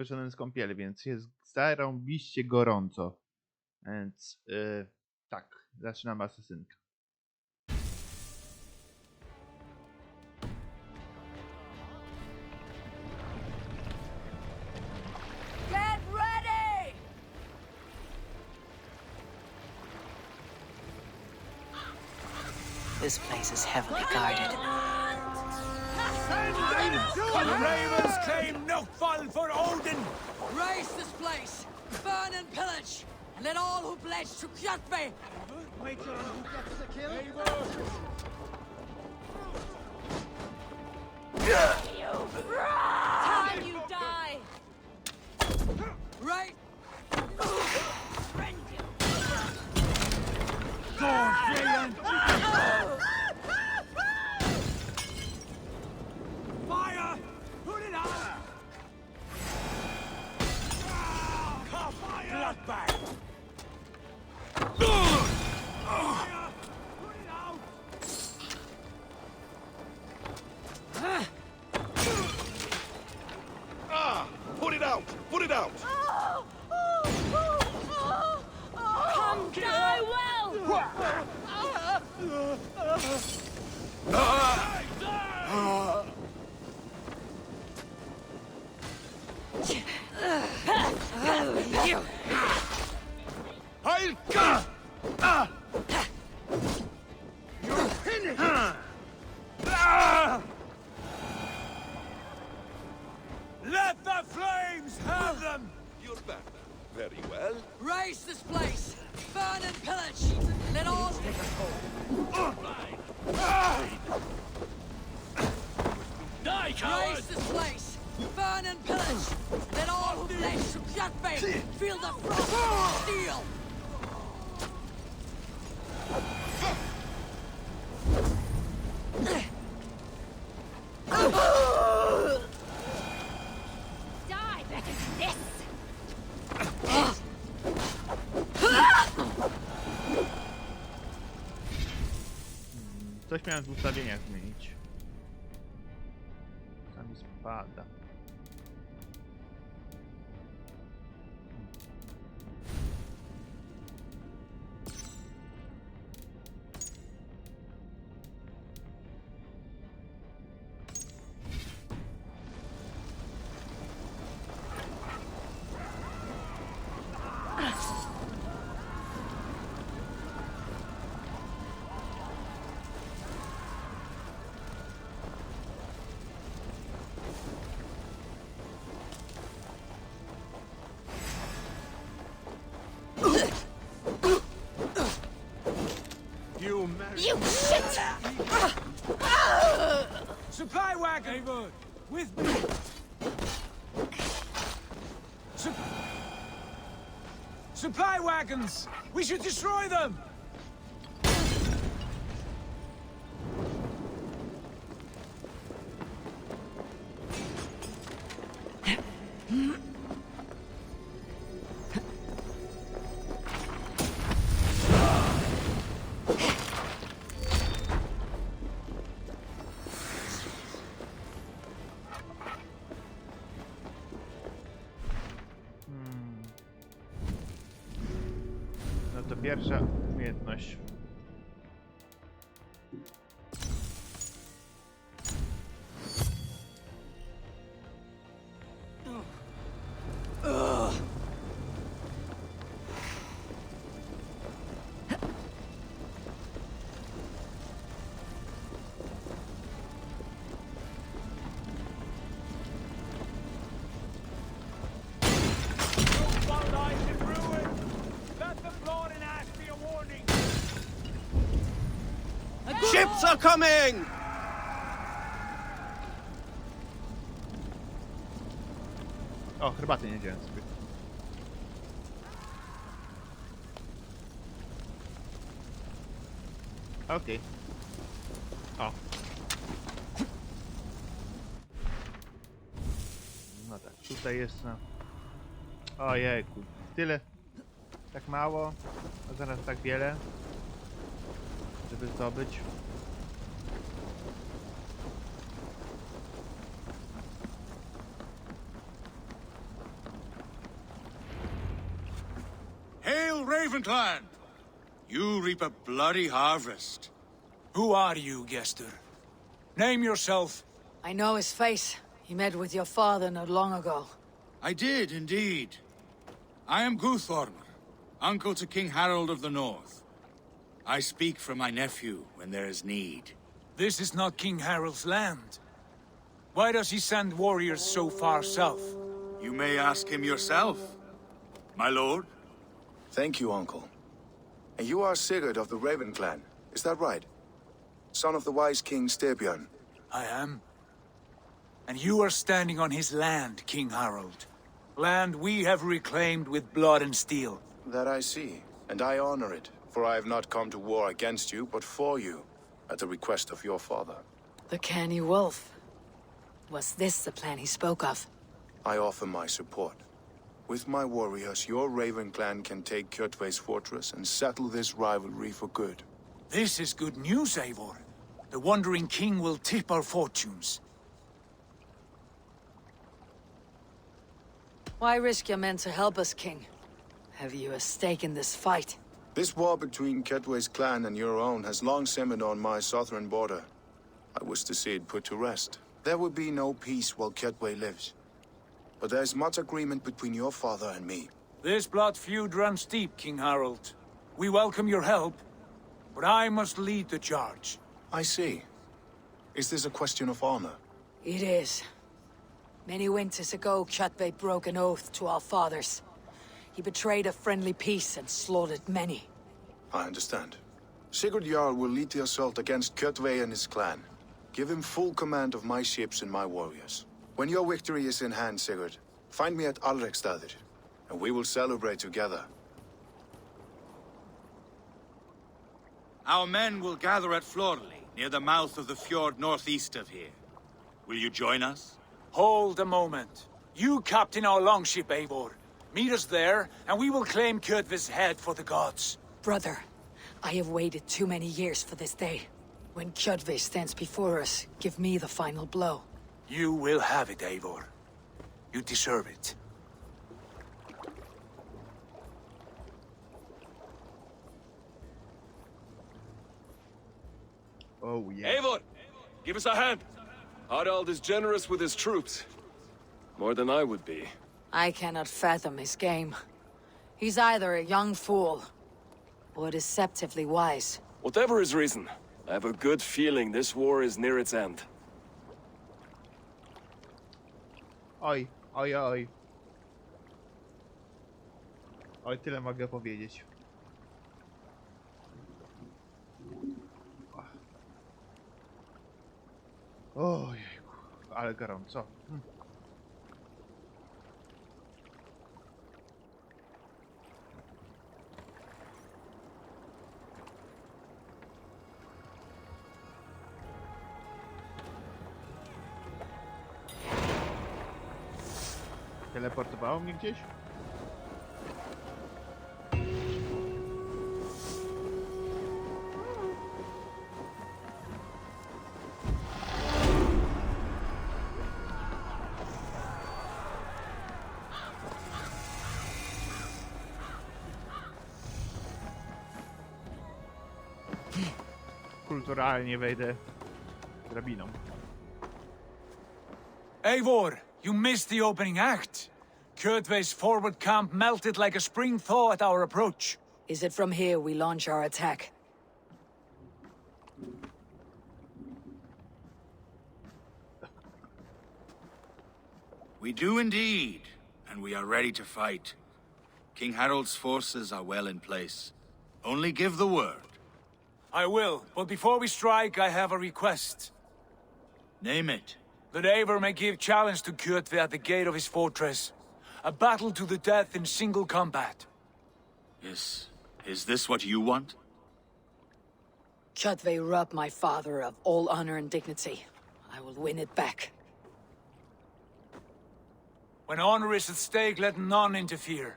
wyszedłem z kąpieli, więc jest zarąbiście gorąco. Więc tak, zaczynam asesynkę. Get ready! This place is heavily guarded. The ravens claim no fall for Odin! Raise this place, burn and pillage, and let all who pledge to Kjotve. Wait till who gets the kill? Time you die! Right! Go, Freeland! Fire! Put it out! Fire! Bloodbag! Fire! Put it out! Put it out! Put it out! Come die well! I'll come! You're finished! Let the flames have them! You're back now. Very well. Raise this place, burn and pillage, and let all... Die, Raise this place, burn and pillage, let all who pledge to Kjotve feel the frost of steel! Die better than this! Coś miałem w ustawieniach zmienić. Tam mi spada. You shit! Supply wagon! With me! Supply wagons! We should destroy them! No to pierwsza umiejętność. Ships are coming! O, herbaty nie wziąłem sobie. Okej. O. No tak, tutaj jest na... Ojejku, tyle. Tak mało, a zaraz tak wiele. Żeby zdobyć. Ravenclan! You reap a bloody harvest. Who are you, Gester? Name yourself. I know his face. He met with your father not long ago. I did, indeed. I am Guthorm, uncle to King Harold of the North. I speak for my nephew when there is need. This is not King Harold's land. Why does he send warriors so far south? You may ask him yourself, my lord. Thank you, uncle. And you are Sigurd of the Raven clan, is that right? Son of the wise King Styrbjörn. I am. And you are standing on his land, King Harold. Land we have reclaimed with blood and steel. That I see, and I honor it, for I have not come to war against you, but for you, at the request of your father. The canny wolf. Was this the plan he spoke of? I offer my support. With my warriors, your Raven clan can take Kjotve's fortress and settle this rivalry for good. This is good news, Eivor. The Wandering King will tip our fortunes. Why risk your men to help us, King? Have you a stake in this fight? This war between Kjotve's clan and your own has long simmered on my southern border. I wish to see it put to rest. There will be no peace while Kjotve lives. But there's much agreement between your father and me. This blood feud runs deep, King Harold. We welcome your help, but I must lead the charge. I see. Is this a question of honor? It is. Many winters ago, Kjotve broke an oath to our fathers. He betrayed a friendly peace and slaughtered many. I understand. Sigurd Jarl will lead the assault against Kjotve and his clan. Give him full command of my ships and my warriors. When your victory is in hand, Sigurd, find me at Alrekstadir, and we will celebrate together. Our men will gather at Florley, near the mouth of the fjord northeast of here. Will you join us? Hold a moment. You captain our longship, Eivor. Meet us there, and we will claim Kjotve's head for the gods. Brother, I have waited too many years for this day. When Kjotve stands before us, give me the final blow. You will have it, Eivor. You deserve it. Oh, yeah. Eivor, give us a hand. Harald is generous with his troops. More than I would be. I cannot fathom his game. He's either a young fool, or deceptively wise. Whatever his reason, I have a good feeling this war is near its end. Oj, oj, oj. Oj, tyle mogę powiedzieć. Ojejku, ale gorąco. Teleportowało mnie gdzieś? Kulturalnie wejdę drabiną. Eivor, you missed the opening act. Kjotve's forward camp melted like a spring thaw at our approach. Is it from here we launch our attack? We do indeed, and we are ready to fight. King Harold's forces are well in place. Only give the word. I will, but before we strike, I have a request. Name it. That Eivor may give challenge to Kjotve at the gate of his fortress. A battle to the death in single combat. Is this what you want? Kjotve robbed my father of all honor and dignity. I will win it back. When honor is at stake, let none interfere.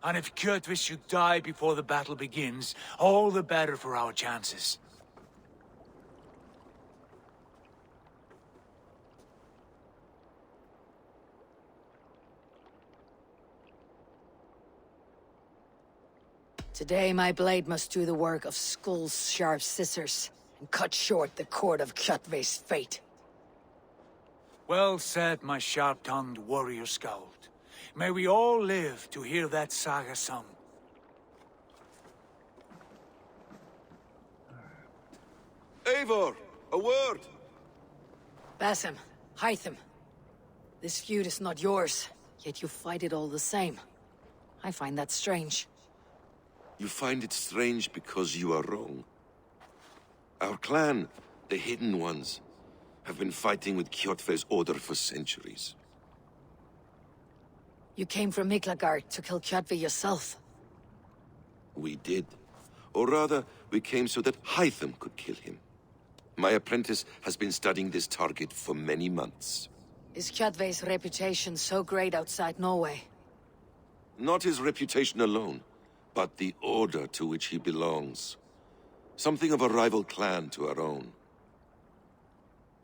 And if Kjotve should die before the battle begins, all the better for our chances. Today my blade must do the work of Skull's sharp scissors and cut short the cord of Kjotve's fate. Well said, my sharp-tongued warrior scout. May we all live to hear that saga sung. Eivor, a word. Basim, Hytham. This feud is not yours, yet you fight it all the same. I find that strange. You find it strange because you are wrong. Our clan, the Hidden Ones, have been fighting with Kjotve's order for centuries. You came from Miklagard to kill Kjotve yourself. We did. Or rather, we came so that Hytham could kill him. My apprentice has been studying this target for many months. Is Kjotve's reputation so great outside Norway? Not his reputation alone, but the order to which he belongs. Something of a rival clan to our own.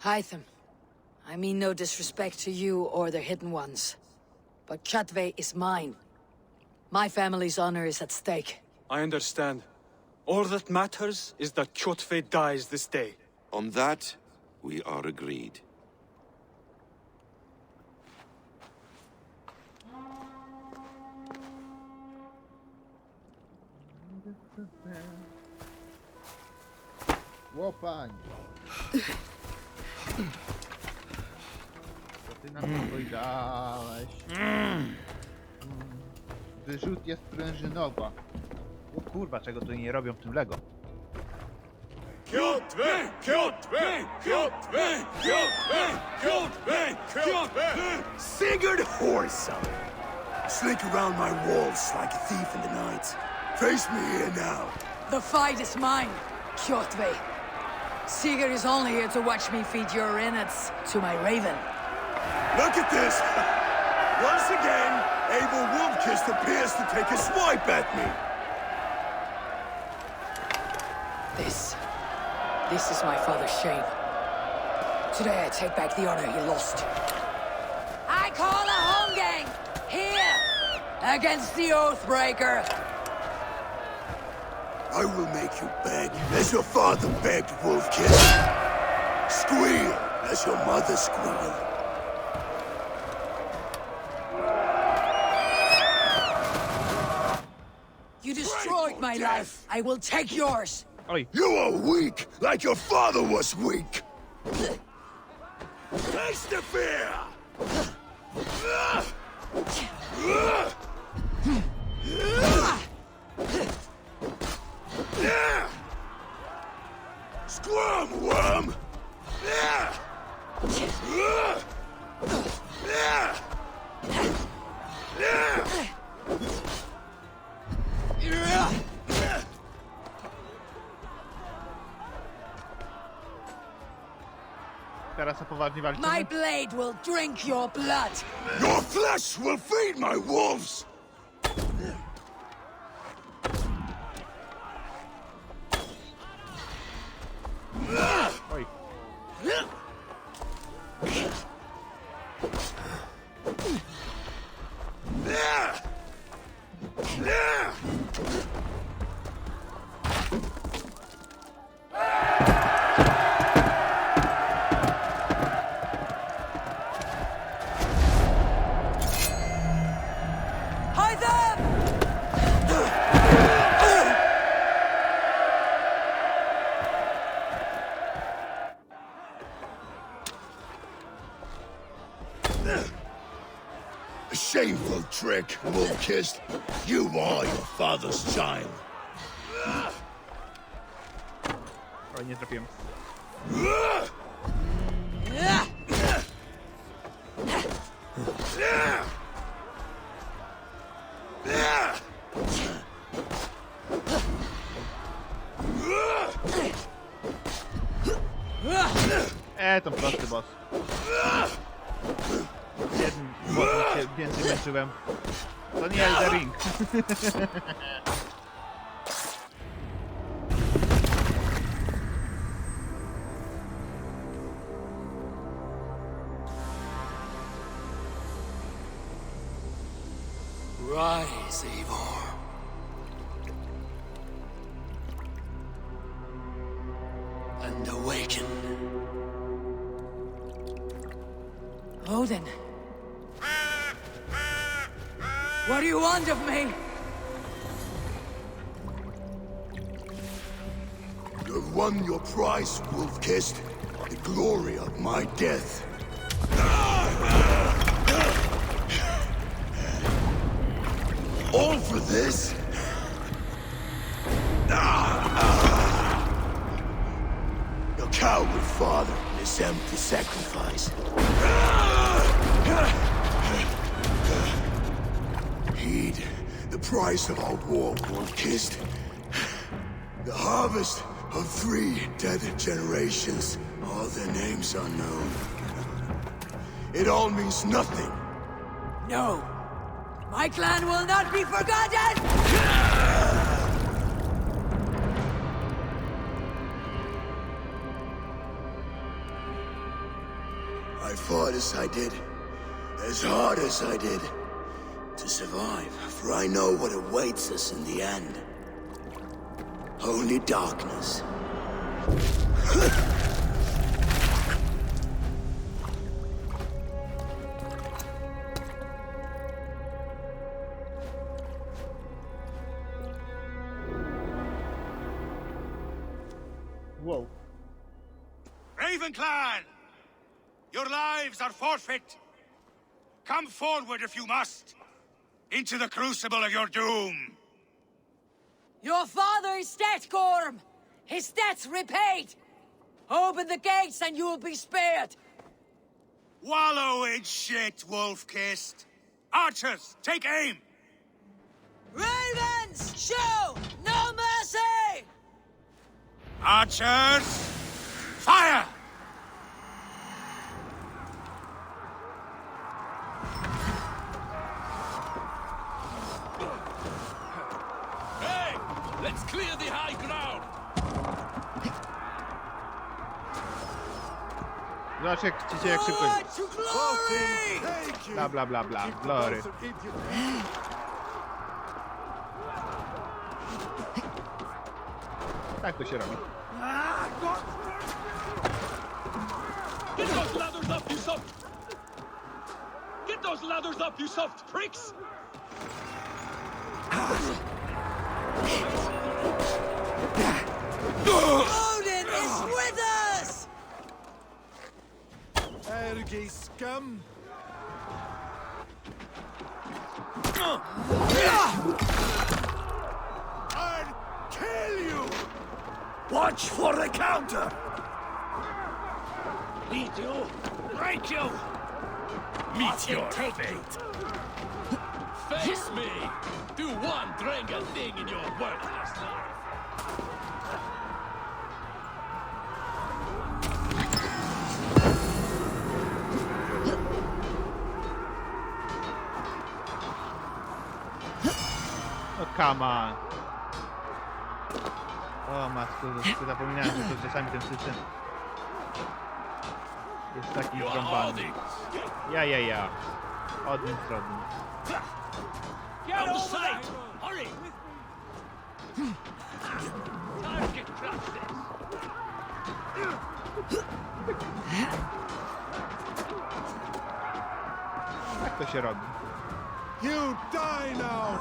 Hytham, I mean no disrespect to you or the Hidden Ones, but Kjotve is mine. My family's honor is at stake. I understand. All that matters is that Kjotve dies this day. On that, we are agreed. Łopań! Co ty na to powiedziałeś? Wyrzut jest prężynowa. O kurwa, czego tu nie robią w tym Lego? Kjotve! Kjotve! Kjotve! Kjotve! Kjotve! Kjotve! Sigurd Whoreson! Slink around my walls like a thief in the night. Face me here now. The fight is mine, Kjotve. Sigurd is only here to watch me feed your innards to my raven. Look at this! Once again, Abel Wolfkist appears to take a swipe at me. This is my father's shame. Today I take back the honor he lost. I call a home gang! Here! Against the Oathbreaker! I will make you beg, as your father begged, Wolfkist. Squeal, as your mother squealed. You destroyed my life. I will take yours. Oj, You are weak, like your father was weak. Taste the fear! Squirm, worm! teraz poważnie walczymy. My blade will drink your blood. Your flesh will feed my wolves! Oj. A shameful trick, Wolfkist. You are your father's child. Oj, nie trafiłem. To prosty boss. Jeden boss się więcej męczyłem. To nie Elden Ring. Rise, Eivor. and awaken. Odin. What do you want of me? You have won your prize, Wolf-Kissed. The glory of my death. All for this? Your coward father and his empty sacrifice. Heed the price of our war, Wolf-Kissed. The harvest of 3 dead generations. All their names unknown. It all means nothing. No. My clan will not be forgotten! I fought as I did, as hard as I did, to survive, for I know what awaits us in the end. Only darkness. Wow. Raven Clan! Your lives are forfeit. Come forward if you must. Into the crucible of your doom. Your father is dead, Gorm! His debt's repaid! Open the gates and you will be spared! Wallow in shit, Wolf-Kissed. Archers, take aim! Ravens, show no mercy! Archers, fire! Hey! Let's clear the high ground! Zobacz jak chcecie, jak szybko... To glory! Bla bla bla bla, glory. Tak to się robi. Get those ladders up, you soft... Get those ladders up, you soft pricks! Odin is with us! Ergi scum! I'll kill you! Watch for the counter! Meet you! Break you! Meet your fate! Face me! Do one drinking thing in your worthless life! No come on. O matko, zapominałem, że to czasami ten system jest taki zrąbany. Ja. Odin z Rodin. Out of sight! Hurry! Target practice! Jak to się robi? You die now!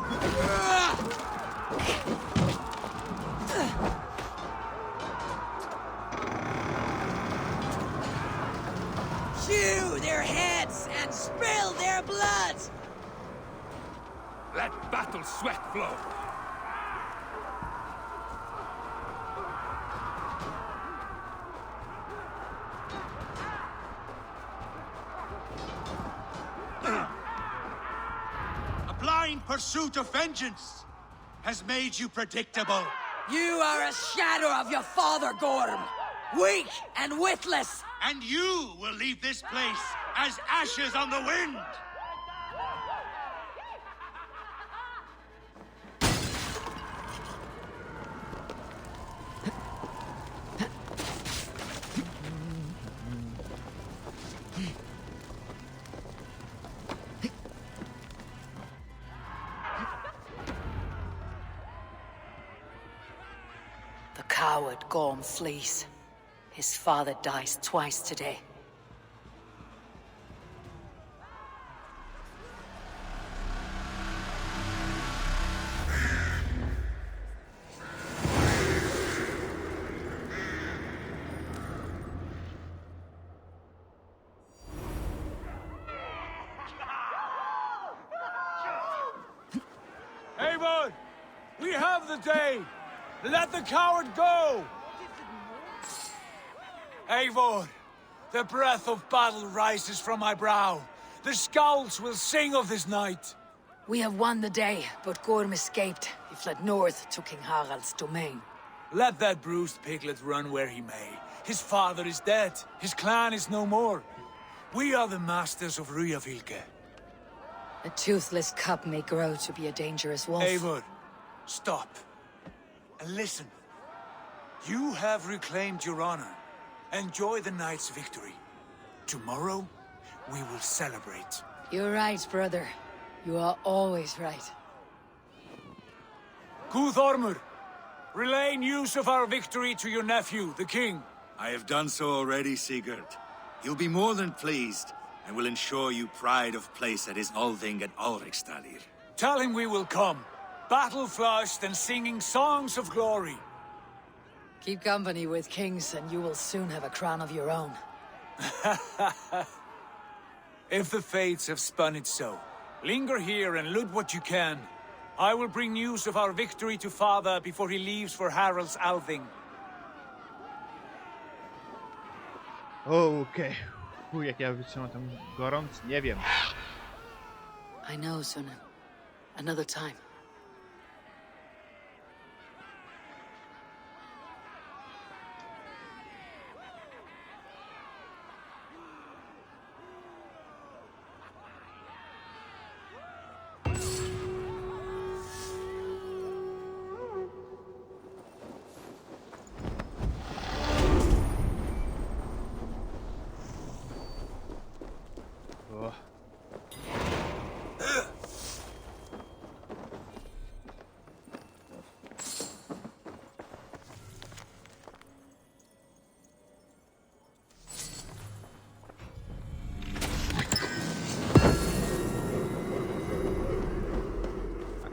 Hew their heads and spill their blood! Let battle sweat flow! A blind pursuit of vengeance has made you predictable. You are a shadow of your father, Gorm! Weak and witless! And you will leave this place as ashes on the wind! The coward Gorm flees. His father dies twice today. Eivor! We have the day! Let the coward go! Eivor! The breath of battle rises from my brow. The scouts will sing of this night. We have won the day, but Gorm escaped. He fled north to King Harald's domain. Let that bruised piglet run where he may. His father is dead. His clan is no more. We are the masters of Ryjavilke. A toothless cub may grow to be a dangerous wolf. Eivor, stop. And listen. You have reclaimed your honor. Enjoy the night's victory. Tomorrow, we will celebrate. You're right, brother. You are always right. Guthormur, relay news of our victory to your nephew, the king. I have done so already, Sigurd. He'll be more than pleased, and will ensure you pride of place at his Althing at Ulrichstadir. Tell him we will come, battle-flushed and singing songs of glory. Keep company with kings, and you will soon have a crown of your own. If the fates have spun it so, linger here and loot what you can. I will bring news of our victory to father before he leaves for Harald's Althing. Okej. Jak ja wytrzymam tam gorąc? Nie wiem. I know, Sunan. Another time. O.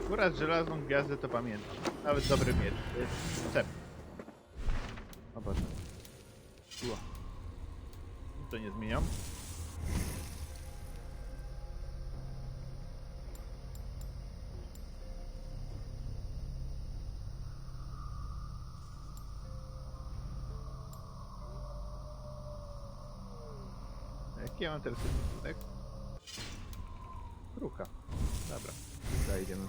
Akurat żelazną gwiazdę to pamiętam. Nawet dobry miecz. To jest cep. O Boże. Ło. To nie zmieniam. Jaki ja mam teraz tak? Kruka. Dobra. Tutaj idziemy.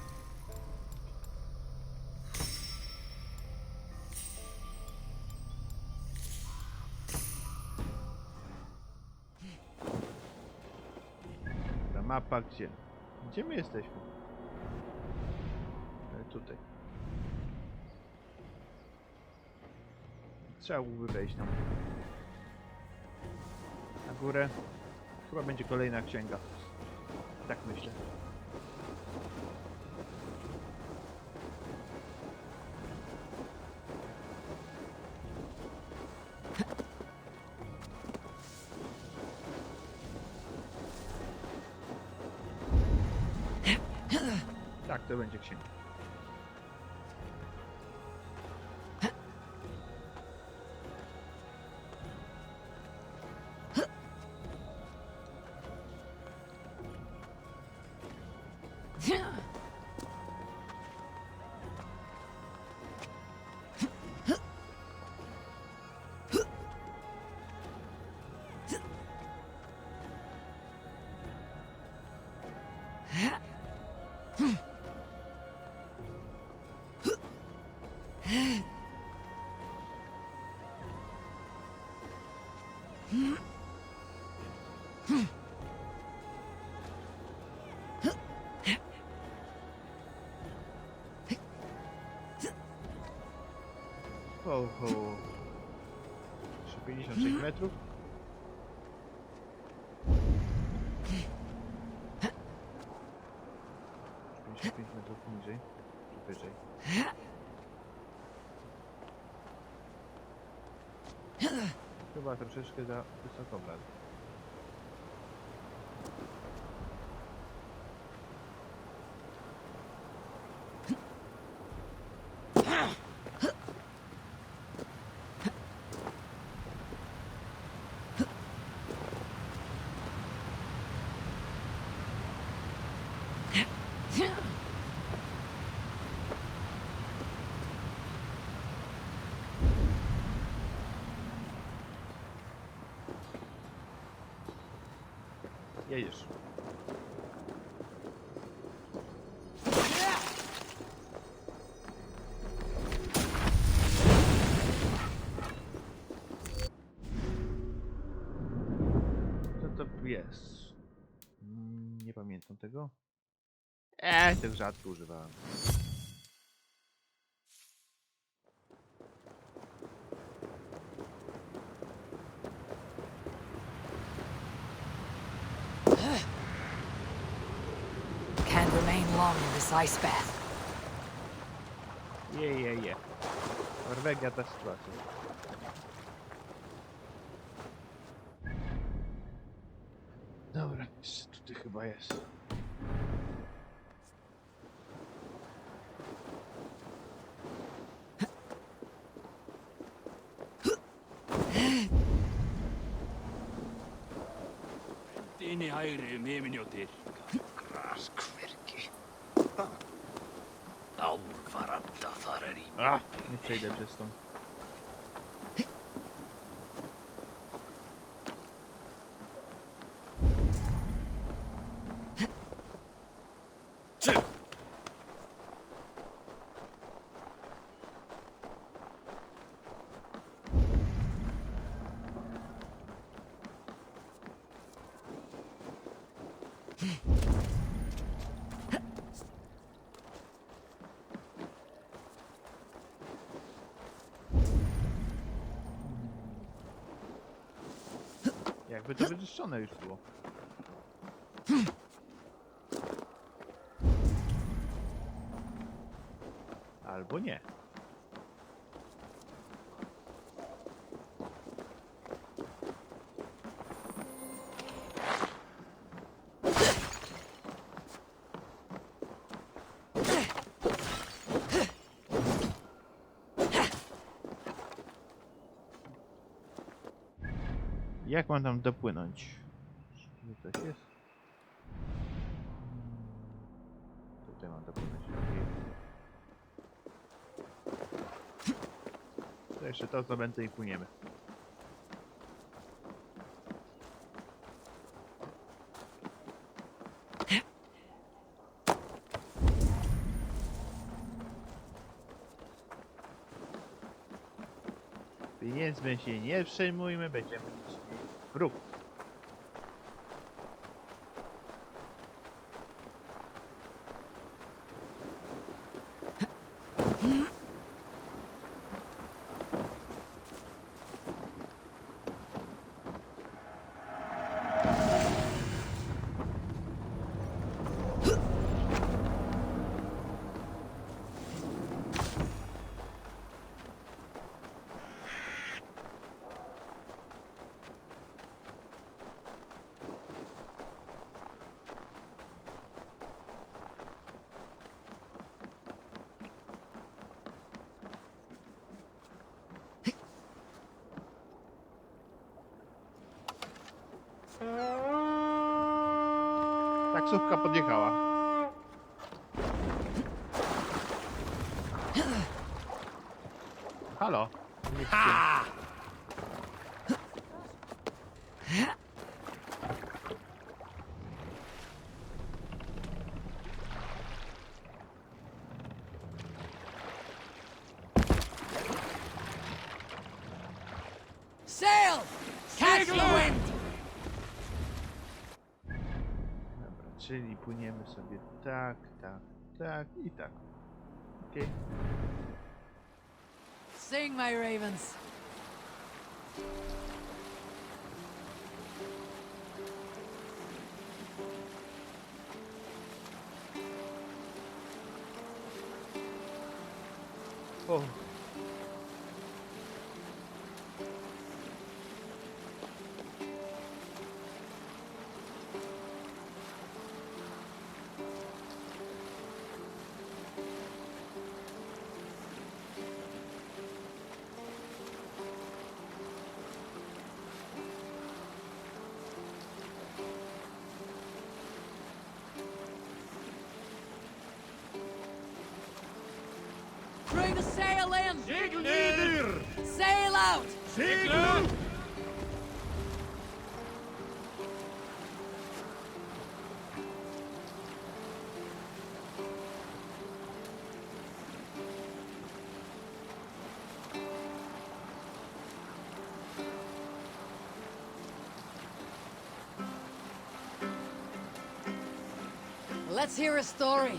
Ta mapa gdzie? Gdzie my jesteśmy? Tutaj. Trzeba byłoby wejść tam. Na górę. Chyba będzie kolejna księga. Tak myślę. Tak, to będzie księga. Ho. 56 metrów. Metrów niżej, czy wyżej. Chyba troszeczkę za wysoko wlazł. Jedziesz. Co to tu jest? Nie pamiętam tego. Tak rzadko używałem. Can't remain long in this ice bath. Je. Norwegia ta sytuacja. Dobra, jeszcze tutaj chyba jest. Inni hægri miminjóttir. Graskvirki. Álfaranda þar í. Nie przejdę przez tą. Jakby to wyczyszczone już było. Albo nie. Jak mam tam dopłynąć? Tu coś jest? Tutaj mam dopłynąć. To jeszcze to zdobędę i płyniemy. Pieniędzmi się nie przejmujmy, będziemy mieć wróg. Taksówka podjechała. Halo? Ha! Sail! Catch the wind! Dobra, czyli płyniemy sobie tak i tak. Okej. Sing, my ravens. O. Bring the sail in! Segel! Sail out! Segel! Let's hear a story.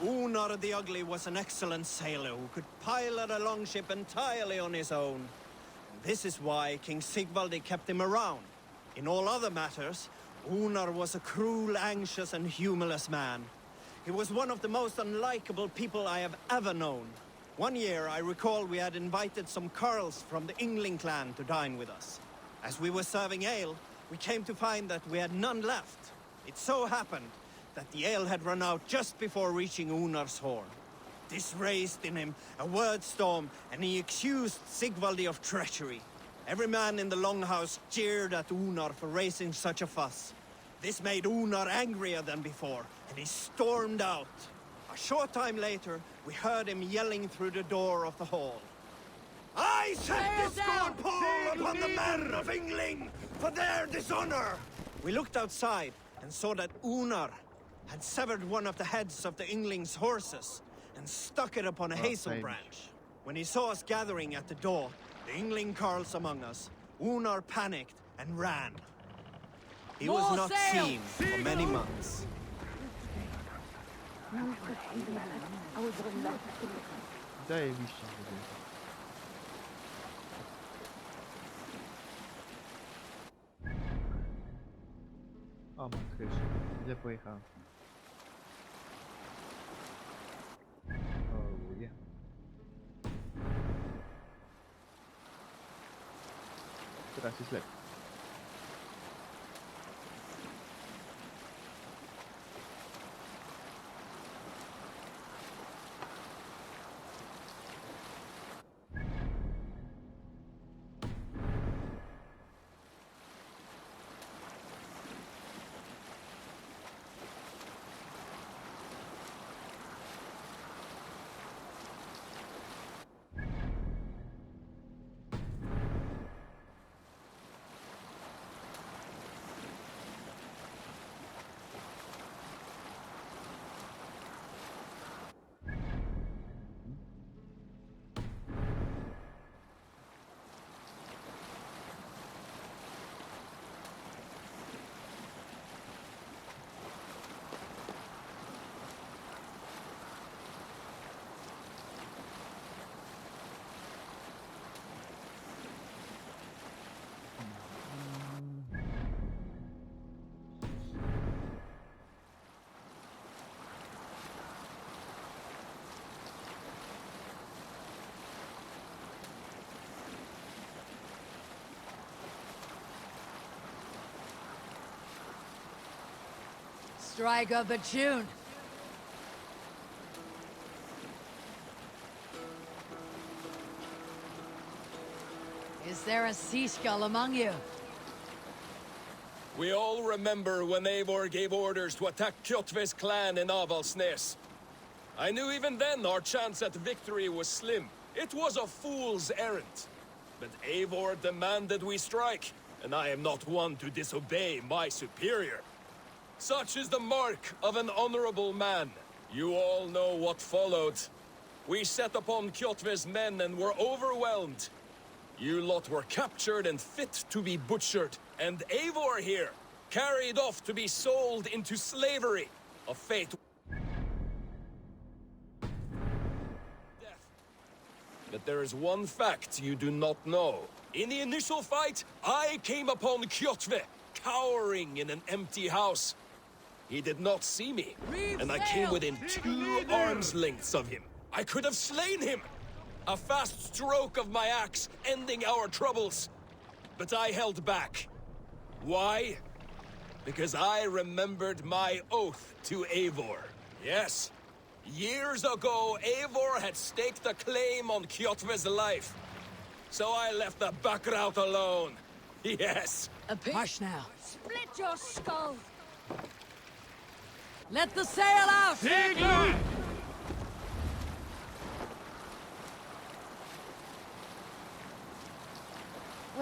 Unar the Ugly was an excellent sailor who could pilot a longship entirely on his own. And this is why King Sigvaldi kept him around. In all other matters, Unar was a cruel, anxious, and humorless man. He was one of the most unlikable people I have ever known. One year, I recall we had invited some Carls from the Yngling clan to dine with us. As we were serving ale, we came to find that we had none left. It so happened that the ale had run out just before reaching Unar's horn. This raised in him a word storm, and he accused Sigvaldi of treachery. Every man in the longhouse jeered at Unar for raising such a fuss. This made Unar angrier than before, and he stormed out. A short time later, we heard him yelling through the door of the hall. I set this scorn pall upon the men of Yngling for their dishonor! We looked outside and saw that Unar had severed one of the heads of the Yngling's horses and stuck it upon a hazel branch. When he saw us gathering at the door, the Yngling Carls among us, Unar panicked and ran. He was not seen for many months. Zajebiście. O, mam krysz. Źle pojechałem. Oh, yeah. Teraz jest lepiej. Strike up a tune. Is there a sea skull among you? We all remember when Eivor gave orders to attack Kjotve's clan in Avaldsnes. I knew even then our chance at victory was slim. It was a fool's errand. But Eivor demanded we strike, and I am not one to disobey my superior. Such is the mark of an honorable man. You all know what followed. We set upon Kjotve's men and were overwhelmed. You lot were captured and fit to be butchered, and Eivor here, carried off to be sold into slavery. A fate... death. But there is one fact you do not know. In the initial fight, I came upon Kjotve, cowering in an empty house. He did not see me, and I came within 2 arms lengths of him. I could have slain him! A fast stroke of my axe, ending our troubles. But I held back. Why? Because I remembered my oath to Eivor. Yes, years ago, Eivor had staked a claim on Kjotve's life. So I left the back route alone. Yes. Hush now. Split your skull! Let the sail out! Segler!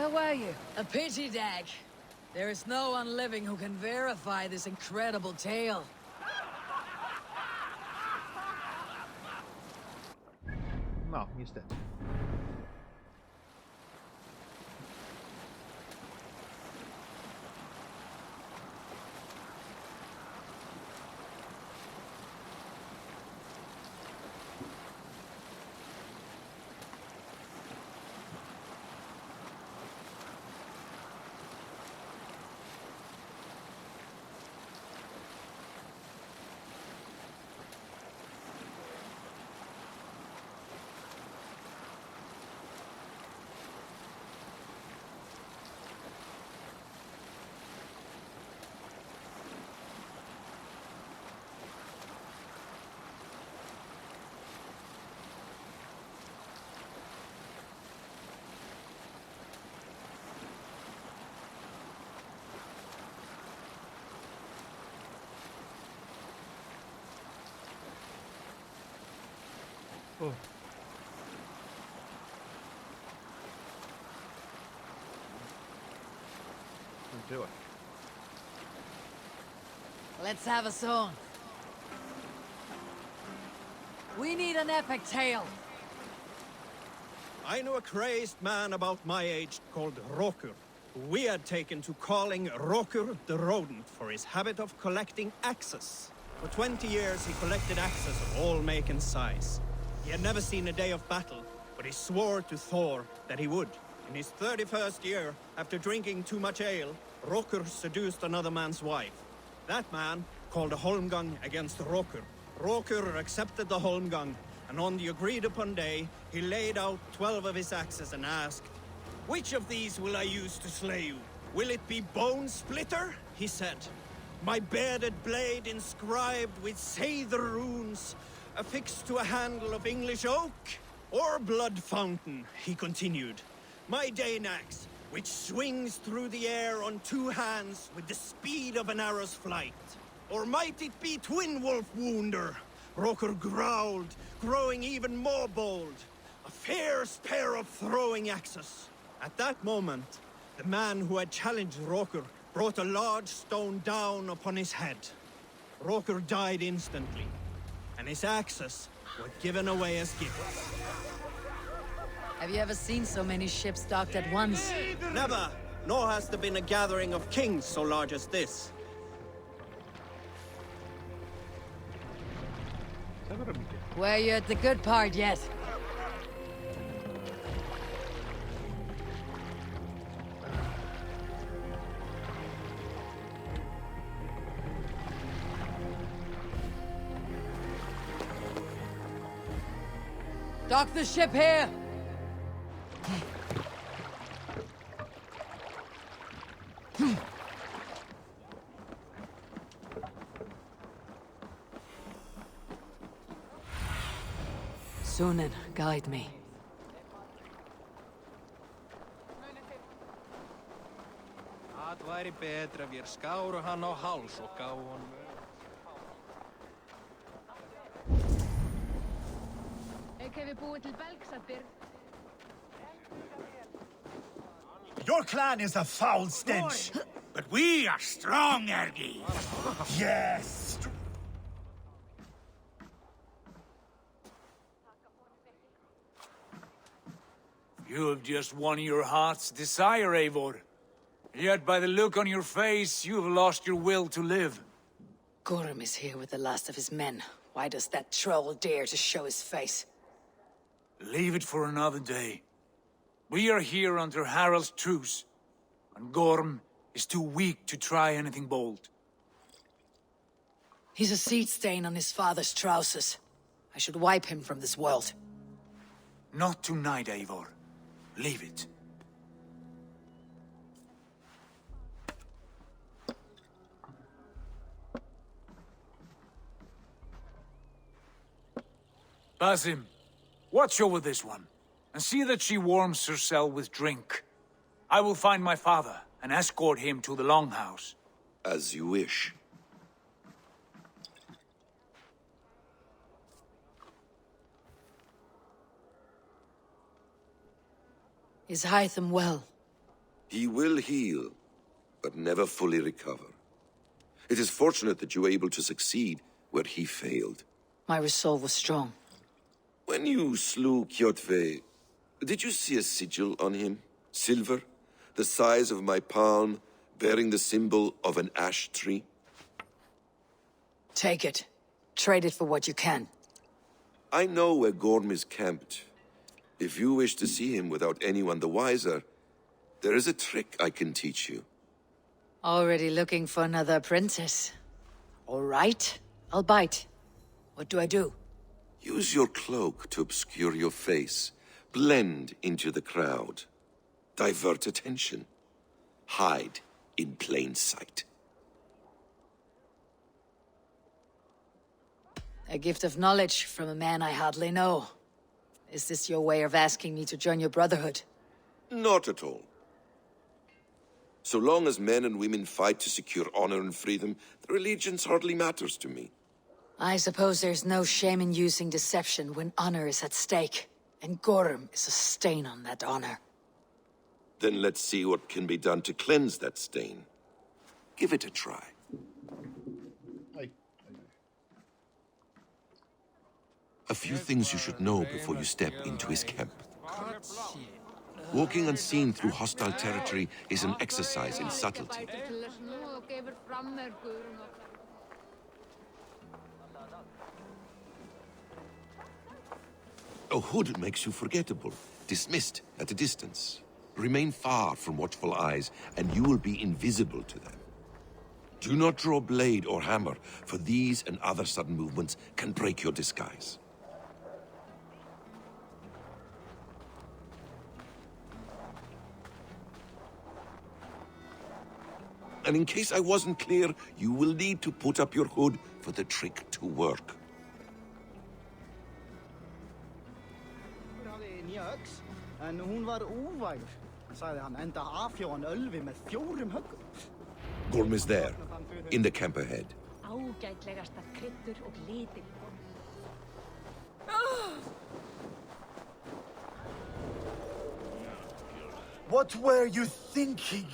Where were you? A pity, Dag. There is no one living who can verify this incredible tale. No, niestety. Oh. Let's do it. Let's have a song. We need an epic tale. I knew a crazed man about my age called Rokur, who we had taken to calling Rokur the Rodent for his habit of collecting axes. For 20 years he collected axes of all make and size. He had never seen a day of battle, but he swore to Thor that he would. In his 31st year, after drinking too much ale, Rokur seduced another man's wife. That man called a holmgang against Rokur. Rokur accepted the holmgang, and on the agreed-upon day, he laid out 12 of his axes and asked, "Which of these will I use to slay you? Will it be Bone Splitter?" he said. "My bearded blade inscribed with Seidr runes, affixed to a handle of English oak? Or Blood Fountain," he continued. "My Dane axe, which swings through the air on 2 hands with the speed of an arrow's flight. Or might it be Twin Wolf Wounder?" Rokur growled, growing even more bold. A fierce pair of throwing axes. At that moment, the man who had challenged Rokur brought a large stone down upon his head. Rokur died instantly, and his axes were given away as gifts. Have you ever seen so many ships docked at once? Never, nor has there been a gathering of kings so large as this. Were you at the good part yet? Dock the ship here! Sunan, guide me. Það væri betra við skáru hann á háls og gáfu hann. Hefur búið til belgsatir. Your clan is a foul stench, but we are strong, Ergi. Yes. You have just won your heart's desire, Eivor. Yet by the look on your face, you have lost your will to live. Gorm is here with the last of his men. Why does that troll dare to show his face? Leave it for another day. We are here under Harald's truce, and Gorm is too weak to try anything bold. He's a seed stain on his father's trousers. I should wipe him from this world. Not tonight, Eivor. Leave it. Basim, watch over this one, and see that she warms herself with drink. I will find my father and escort him to the Longhouse. As you wish. Is Hytham well? He will heal, but never fully recover. It is fortunate that you were able to succeed where he failed. My resolve was strong. When you slew Kjotve, did you see a sigil on him? Silver, the size of my palm, bearing the symbol of an ash tree? Take it. Trade it for what you can. I know where Gorm is camped. If you wish to see him without anyone the wiser, there is a trick I can teach you. Already looking for another apprentice. All right, I'll bite. What do I do? Use your cloak to obscure your face. Blend into the crowd. Divert attention. Hide in plain sight. A gift of knowledge from a man I hardly know. Is this your way of asking me to join your brotherhood? Not at all. So long as men and women fight to secure honor and freedom, their allegiance hardly matters to me. I suppose there's no shame in using deception when honor is at stake, and Gorm is a stain on that honor. Then let's see what can be done to cleanse that stain. Give it a try. A few things you should know before you step into his camp. Walking unseen through hostile territory is an exercise in subtlety. A hood makes you forgettable, dismissed at a distance. Remain far from watchful eyes, and you will be invisible to them. Do not draw blade or hammer, for these and other sudden movements can break your disguise. And in case I wasn't clear, you will need to put up your hood for the trick to work. En hún var óvægur, sagði hann, enda afhjá ölvi með 4 höggum. Gorm is there, in the camp ahead. Ágætlegastar kryddur og litir. What were you thinking?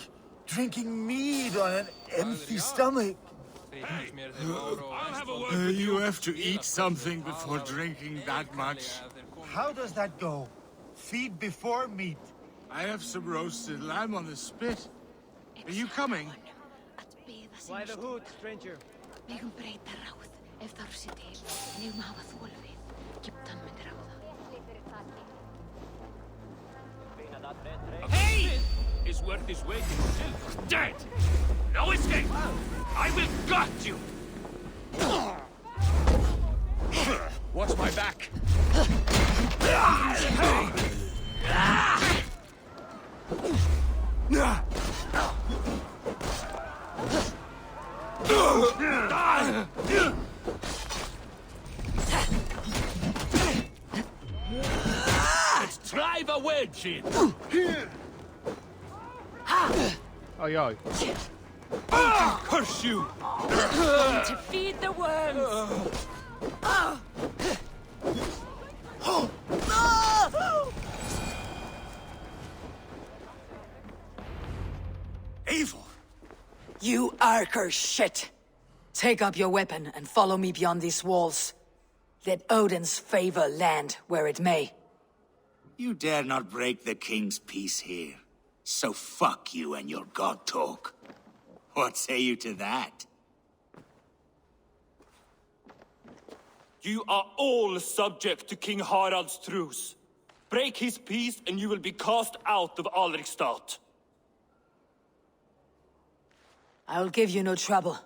Drinking mead on an empty stomach? You have to eat something before drinking that much. How does that go? Feed before meat. I have some roasted lamb on the spit. Are you coming? By the hood, stranger. Megum breyta ráð ef þarf sé til. Megum hafa þol við. Giptan myndi ráða. Hey! Is worth his weight in silver. Dead! No escape! I will gut you! Watch my back! Let's drive a wedge in! Oj, oj. Curse you! Going to feed the worms! Eivor! You Arker shit! Take up your weapon and follow me beyond these walls. Let Odin's favor land where it may. You dare not break the king's peace here. So fuck you and your god talk. What say you to that? You are all subject to King Harald's truce. Break his peace and you will be cast out of Alrikstad. I'll give you no trouble.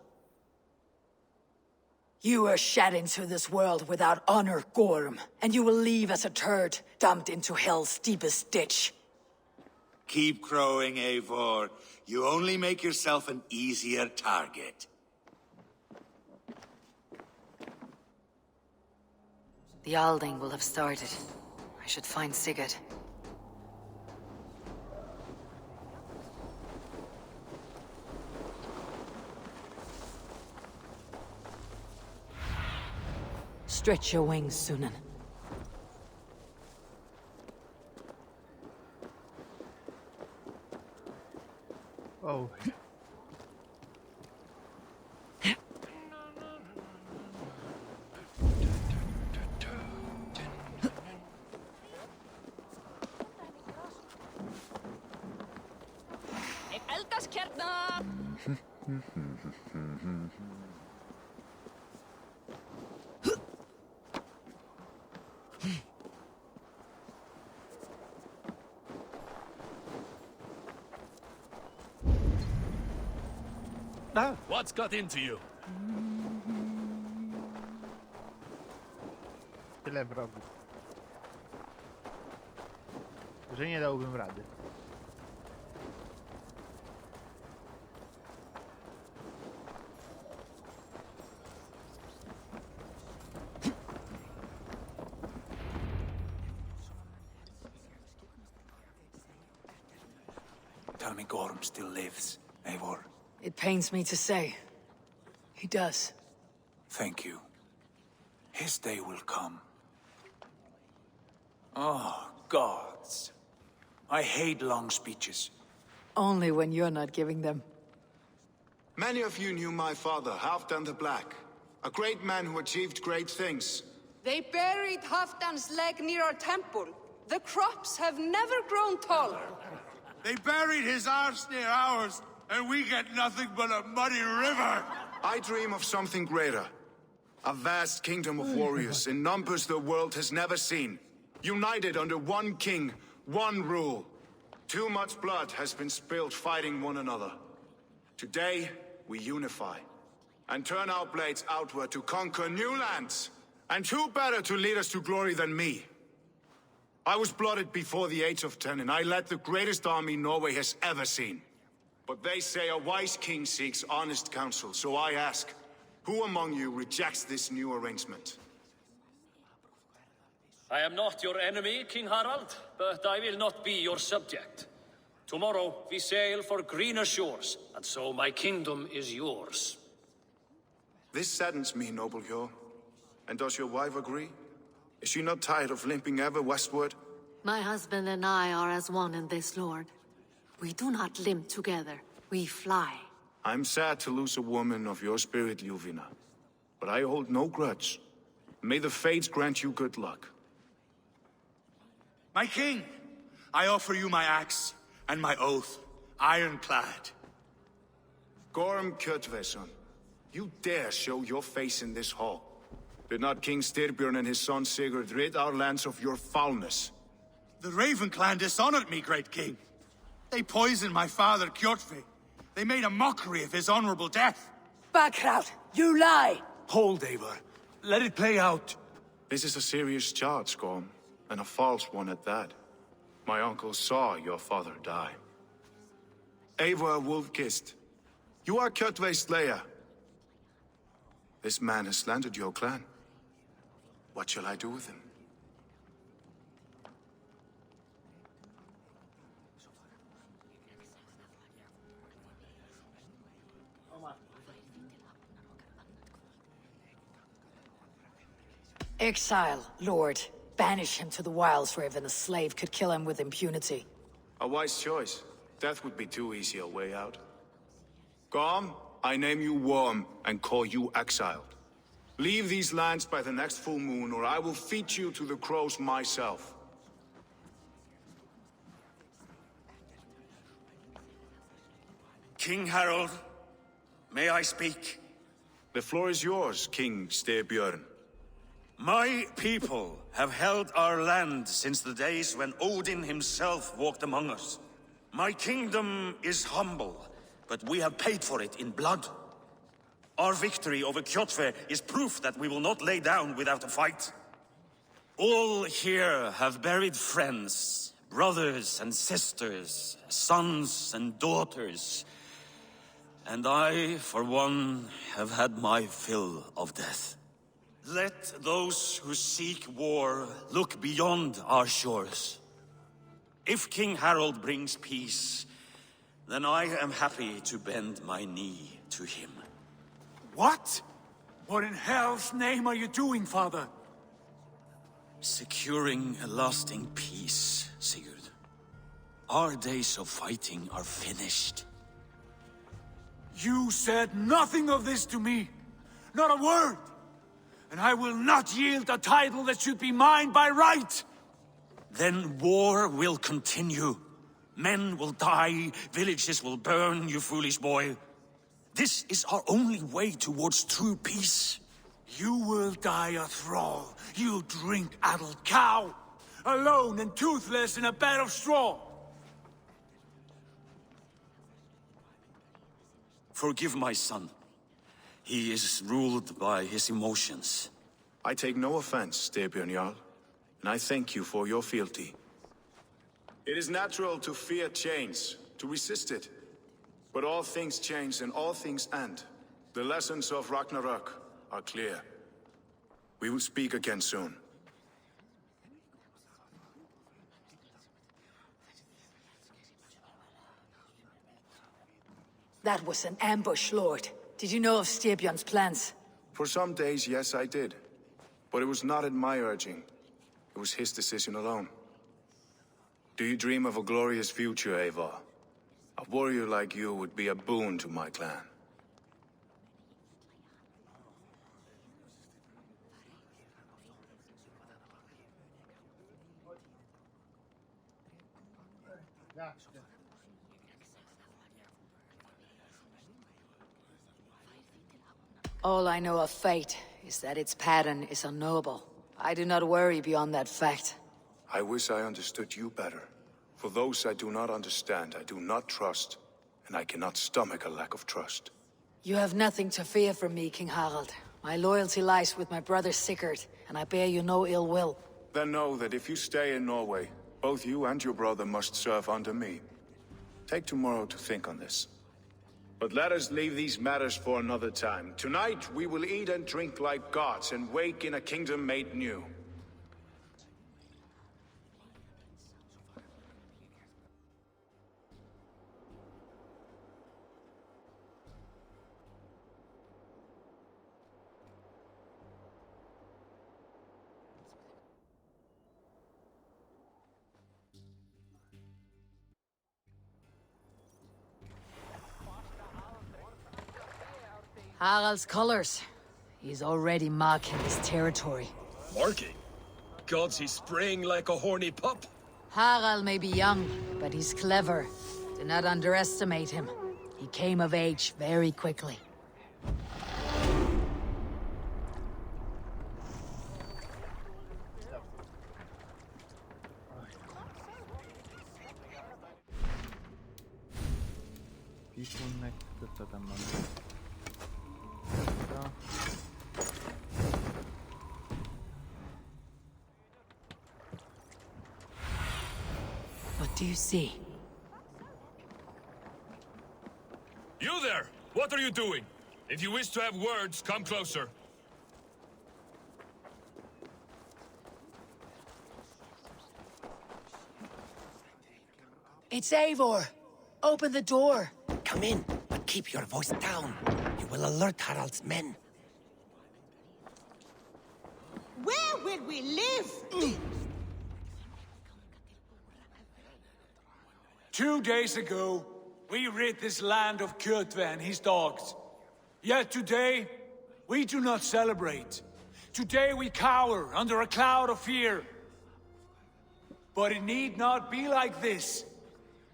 You were shed into this world without honor, Gorm, and you will leave as a turd, dumped into hell's deepest ditch. Keep crowing, Eivor. You only make yourself an easier target. The Alding will have started. I should find Sigurd. Stretch your wings, Sunan. Oh. Ik elkas kjertna! What's got into you? Tyle wrogów. Że nie dałbym rady. Tell me Gorm still lives, Eivor. It pains me to say. He does. Thank you. His day will come. Oh, gods. I hate long speeches. Only when you're not giving them. Many of you knew my father, Halfdan the Black. A great man who achieved great things. They buried Halfdan's leg near our temple. The crops have never grown taller. They buried his arse near ours, and we get nothing but a muddy river. I dream of something greater. A vast kingdom of warriors in numbers the world has never seen. United under one king, one rule. Too much blood has been spilled fighting one another. Today, we unify. And turn our blades outward to conquer new lands. And who better to lead us to glory than me? I was blooded before the age of 10, and I led the greatest army Norway has ever seen. But they say a wise king seeks honest counsel, so I ask, who among you rejects this new arrangement? I am not your enemy, King Harald, but I will not be your subject. Tomorrow we sail for greener shores, and so my kingdom is yours. This saddens me, noble Hjor. And does your wife agree? Is she not tired of limping ever westward? My husband and I are as one in this, Lord. We do not limp together. We fly. I'm sad to lose a woman of your spirit, Ljuvina. But I hold no grudge. May the fates grant you good luck. My king, I offer you my axe and my oath, ironclad. Gorm Kjotveson, you dare show your face in this hall. Did not King Styrbjörn and his son Sigurd rid our lands of your foulness? The Raven clan dishonored me, great king. They poisoned my father, Kjotve. They made a mockery of his honorable death. Backrout, you lie! Hold, Eivor. Let it play out. This is a serious charge, Gorm, and a false one at that. My uncle saw your father die. Eivor Wolf-Kissed, you are Kjotve's slayer. This man has slandered your clan. What shall I do with him? Exile, Lord. Banish him to the wilds where even a slave could kill him with impunity. A wise choice. Death would be too easy a way out. Gorm, I name you Worm and call you exiled. Leave these lands by the next full moon, or I will feed you to the crows myself. King Harold, may I speak? The floor is yours, King Styrbjörn. My people have held our land since the days when Odin himself walked among us. My kingdom is humble, but we have paid for it in blood. Our victory over Kjotve is proof that we will not lay down without a fight. All here have buried friends, brothers and sisters, sons and daughters. And I, for one, have had my fill of death. Let those who seek war look beyond our shores. If King Harold brings peace, then I am happy to bend my knee to him. What? What in hell's name are you doing, father? Securing a lasting peace, Sigurd. Our days of fighting are finished. You said nothing of this to me. Not a word. And I will not yield a title that should be mine by right. Then war will continue. Men will die, villages will burn, you foolish boy. This is our only way towards true peace. You will die a thrall. You'll drink addled cow. Alone and toothless in a bed of straw. Forgive my son. He is ruled by his emotions. I take no offense, Styrbjörn Jarl, and I thank you for your fealty. It is natural to fear change, to resist it. But all things change and all things end. The lessons of Ragnarok are clear. We will speak again soon. That was an ambush, Lord. Did you know of Styrbjörn's plans? For some days, yes, I did. But it was not at my urging. It was his decision alone. Do you dream of a glorious future, Eivor? A warrior like you would be a boon to my clan. All I know of fate is that its pattern is unknowable. I do not worry beyond that fact. I wish I understood you better. For those I do not understand, I do not trust, and I cannot stomach a lack of trust. You have nothing to fear from me, King Harald. My loyalty lies with my brother Sigurd, and I bear you no ill will. Then know that if you stay in Norway, both you and your brother must serve under me. Take tomorrow to think on this. But let us leave these matters for another time. Tonight, we will eat and drink like gods and wake in a kingdom made new. Harald's colors. He's already marking his territory. Marking? Gods, he's spraying like a horny pup. Harald may be young, but he's clever. Do not underestimate him. He came of age very quickly. Co tam mamy? What do you see? You there! What are you doing? If you wish to have words, come closer. It's Eivor! Open the door! Come in, but keep your voice down. You will alert Harald's men. Where will we live? 2 days ago, we rid this land of Kjotve and his dogs. Yet today, we do not celebrate. Today we cower under a cloud of fear. But it need not be like this.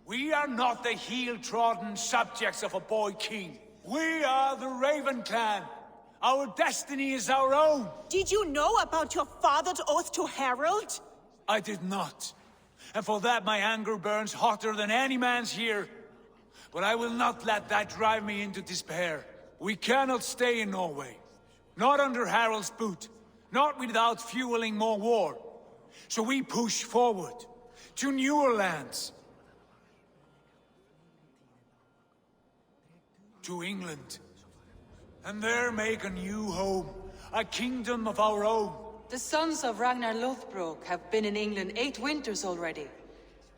We are not the heel-trodden subjects of a boy king. We are the Raven clan. Our destiny is our own. Did you know about your father's oath to Harald? I did not. And for that my anger burns hotter than any man's here. But I will not let that drive me into despair. We cannot stay in Norway. Not under Harald's boot. Not without fueling more war. So we push forward. To newer lands. To England. And there make a new home. A kingdom of our own. The sons of Ragnar Lothbrok have been in England 8 winters already.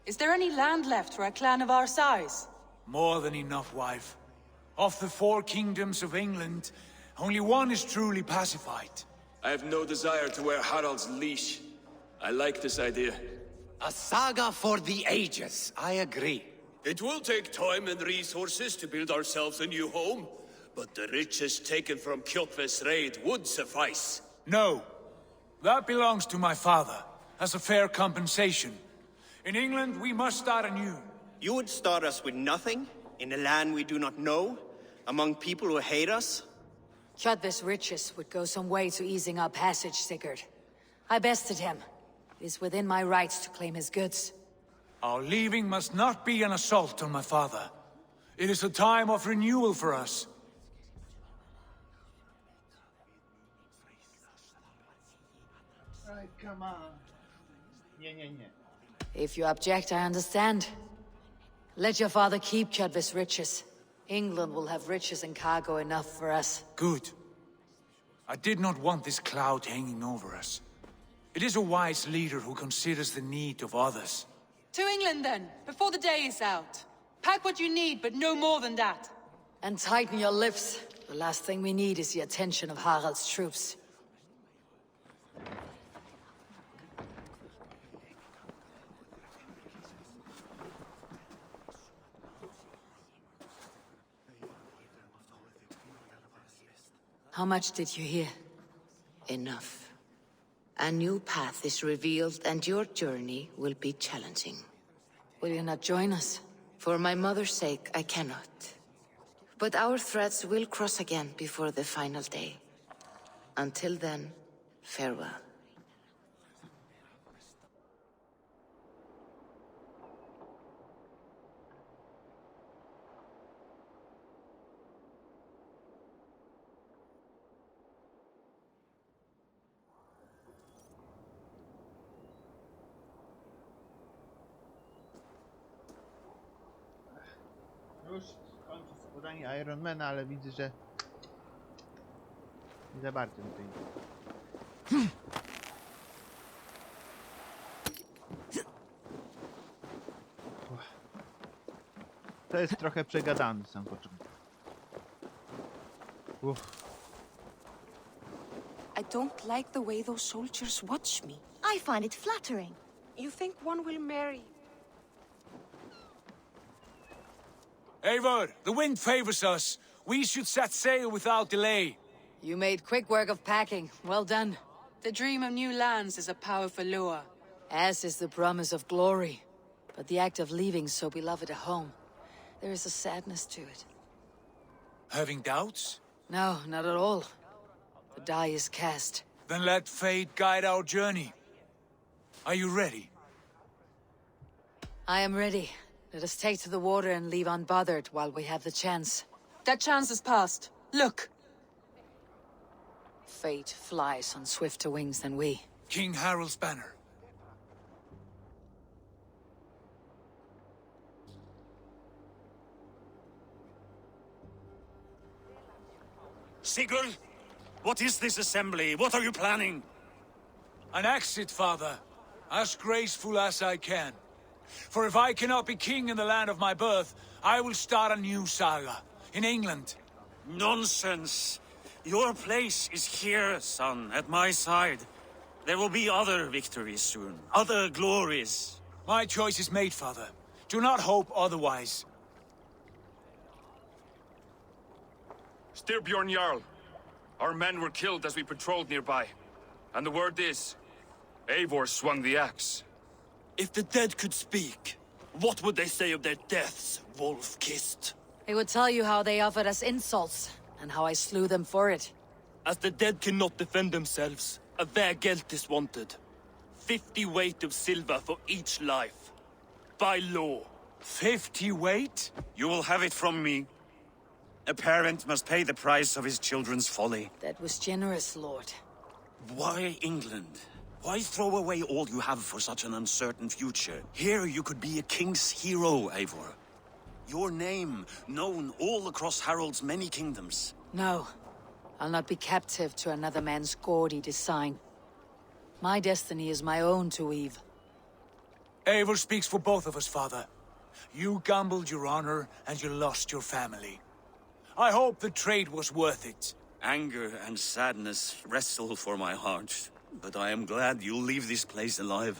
Is there any land left for a clan of our size? More than enough, wife. Of the 4 kingdoms of England, only one is truly pacified. I have no desire to wear Harald's leash. I like this idea. A saga for the ages, I agree. It will take time and resources to build ourselves a new home, but the riches taken from Kjotve's raid would suffice. No. That belongs to my father, as a fair compensation. In England, we must start anew. You would start us with nothing, in a land we do not know, among people who hate us? Kjotve's riches would go some way to easing our passage, Sigurd. I bested him. It is within my rights to claim his goods. Our leaving must not be an assault on my father. It is a time of renewal for us. Right, come on. Nie. If you object, I understand. Let your father keep Kjotve's riches. England will have riches and cargo enough for us. Good. I did not want this cloud hanging over us. It is a wise leader who considers the need of others. To England, then, before the day is out. Pack what you need, but no more than that. And tighten your lips. The last thing we need is the attention of Harald's troops. How much did you hear? Enough. A new path is revealed, and your journey will be challenging. Will you not join us? For my mother's sake, I cannot. But our threads will cross again before the final day. Until then, farewell. Już kończę składanie Ironmana, ale widzę, że nie za bardzo mi to idzie. To jest trochę przegadany sam początek. I don't like the way those soldiers watch me. I find it flattering. You think one will marry? Eivor, the wind favors us. We should set sail without delay. You made quick work of packing. Well done. The dream of new lands is a powerful lure. As is the promise of glory. But the act of leaving so beloved a home, there is a sadness to it. Having doubts? No, not at all. The die is cast. Then let fate guide our journey. Are you ready? I am ready. Let us take to the water and leave unbothered while we have the chance. That chance is past. Look! Fate flies on swifter wings than we. King Harald's banner. Sigurd, what is this assembly? What are you planning? An exit, father. As graceful as I can. For if I cannot be king in the land of my birth, I will start a new saga. In England. Nonsense. Your place is here, son, at my side. There will be other victories soon. Other glories. My choice is made, father. Do not hope otherwise. Styrbjorn Jarl. Our men were killed as we patrolled nearby. And the word is, Eivor swung the axe. If the dead could speak, what would they say of their deaths, wolf-kissed? They would tell you how they offered us insults, and how I slew them for it. As the dead cannot defend themselves, a vergelt is wanted. 50 weight of silver for each life. By law. 50 weight? You will have it from me. A parent must pay the price of his children's folly. That was generous, Lord. Why England? Why throw away all you have for such an uncertain future? Here you could be a king's hero, Eivor. Your name known all across Harald's many kingdoms. No. I'll not be captive to another man's gaudy design. My destiny is my own to weave. Eivor speaks for both of us, father. You gambled your honor, and you lost your family. I hope the trade was worth it. Anger and sadness wrestle for my heart. But I am glad you'll leave this place alive.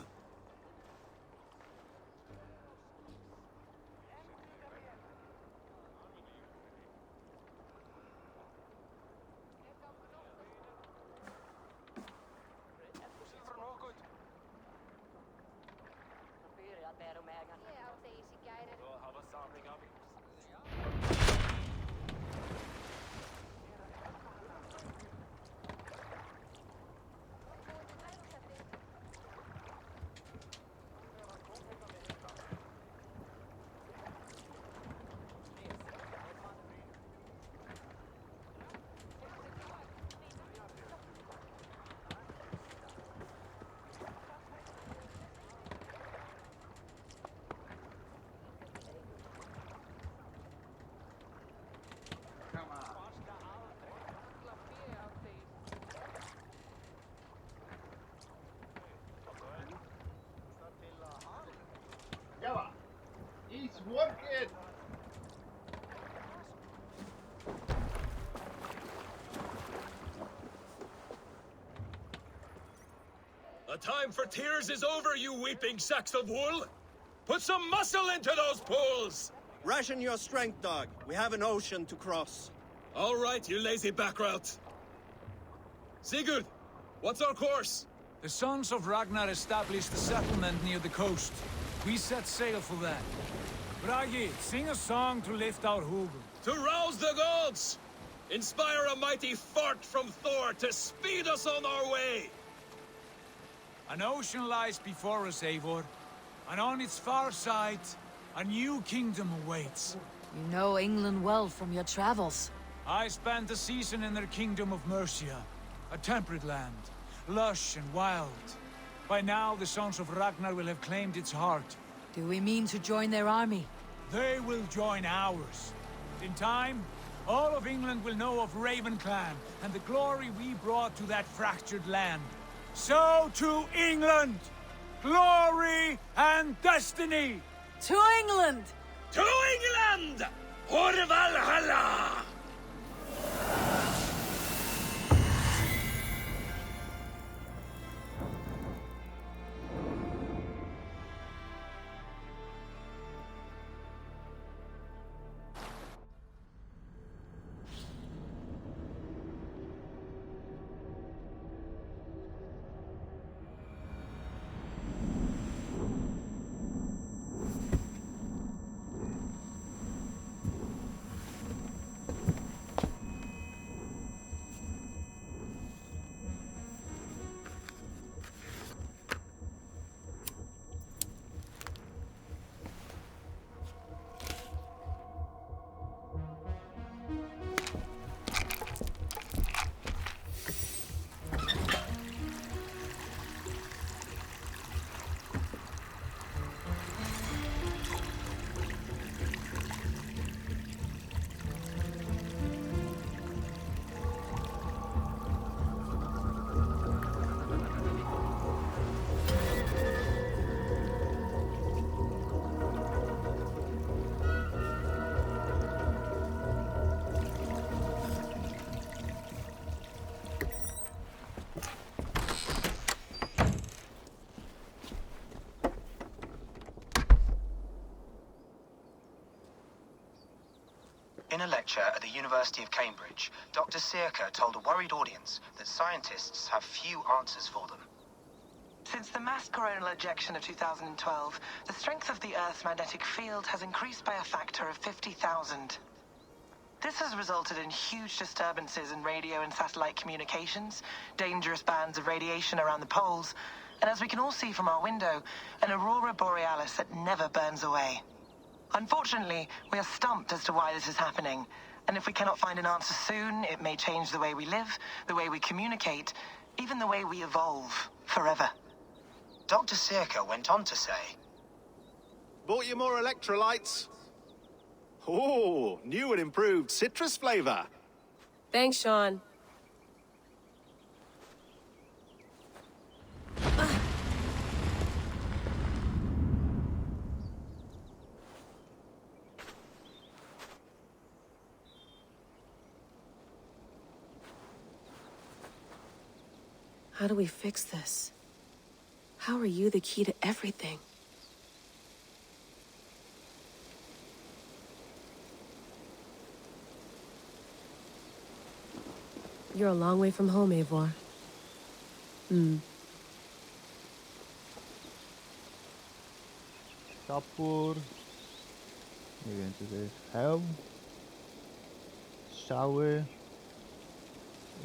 The time for tears is over, you weeping sacks of wool! Put some muscle into those pools! Ration your strength, dog. We have an ocean to cross. All right, you lazy backrout. Sigurd, what's our course? The Sons of Ragnar established a settlement near the coast. We set sail for that. Bragi, sing a song to lift our hugel. To rouse the gods! Inspire a mighty fart from Thor to speed us on our way! An ocean lies before us, Eivor. And on its far side, a new kingdom awaits. You know England well from your travels. I spent a season in their kingdom of Mercia. A temperate land, lush and wild. By now, the Sons of Ragnar will have claimed its heart. Do we mean to join their army? They will join ours. In time, all of England will know of Ravenclan and the glory we brought to that fractured land. So to England! Glory and destiny! To England! To England! For Valhalla! In a lecture at the University of Cambridge, Dr. Sirka told a worried audience that scientists have few answers for them. Since the mass coronal ejection of 2012, the strength of the Earth's magnetic field has increased by a factor of 50,000. This has resulted in huge disturbances in radio and satellite communications, dangerous bands of radiation around the poles, and as we can all see from our window, an aurora borealis that never burns away. Unfortunately, we are stumped as to why this is happening, and if we cannot find an answer soon, it may change the way we live, the way we communicate, even the way we evolve, forever. Dr. Sirka went on to say, Bought you more electrolytes? Oh, new and improved citrus flavor. Thanks, Sean. How do we fix this? How are you the key to everything? You're a long way from home, Eivor. Topór. Nie wiem, co to jest. Hełm. Strzały.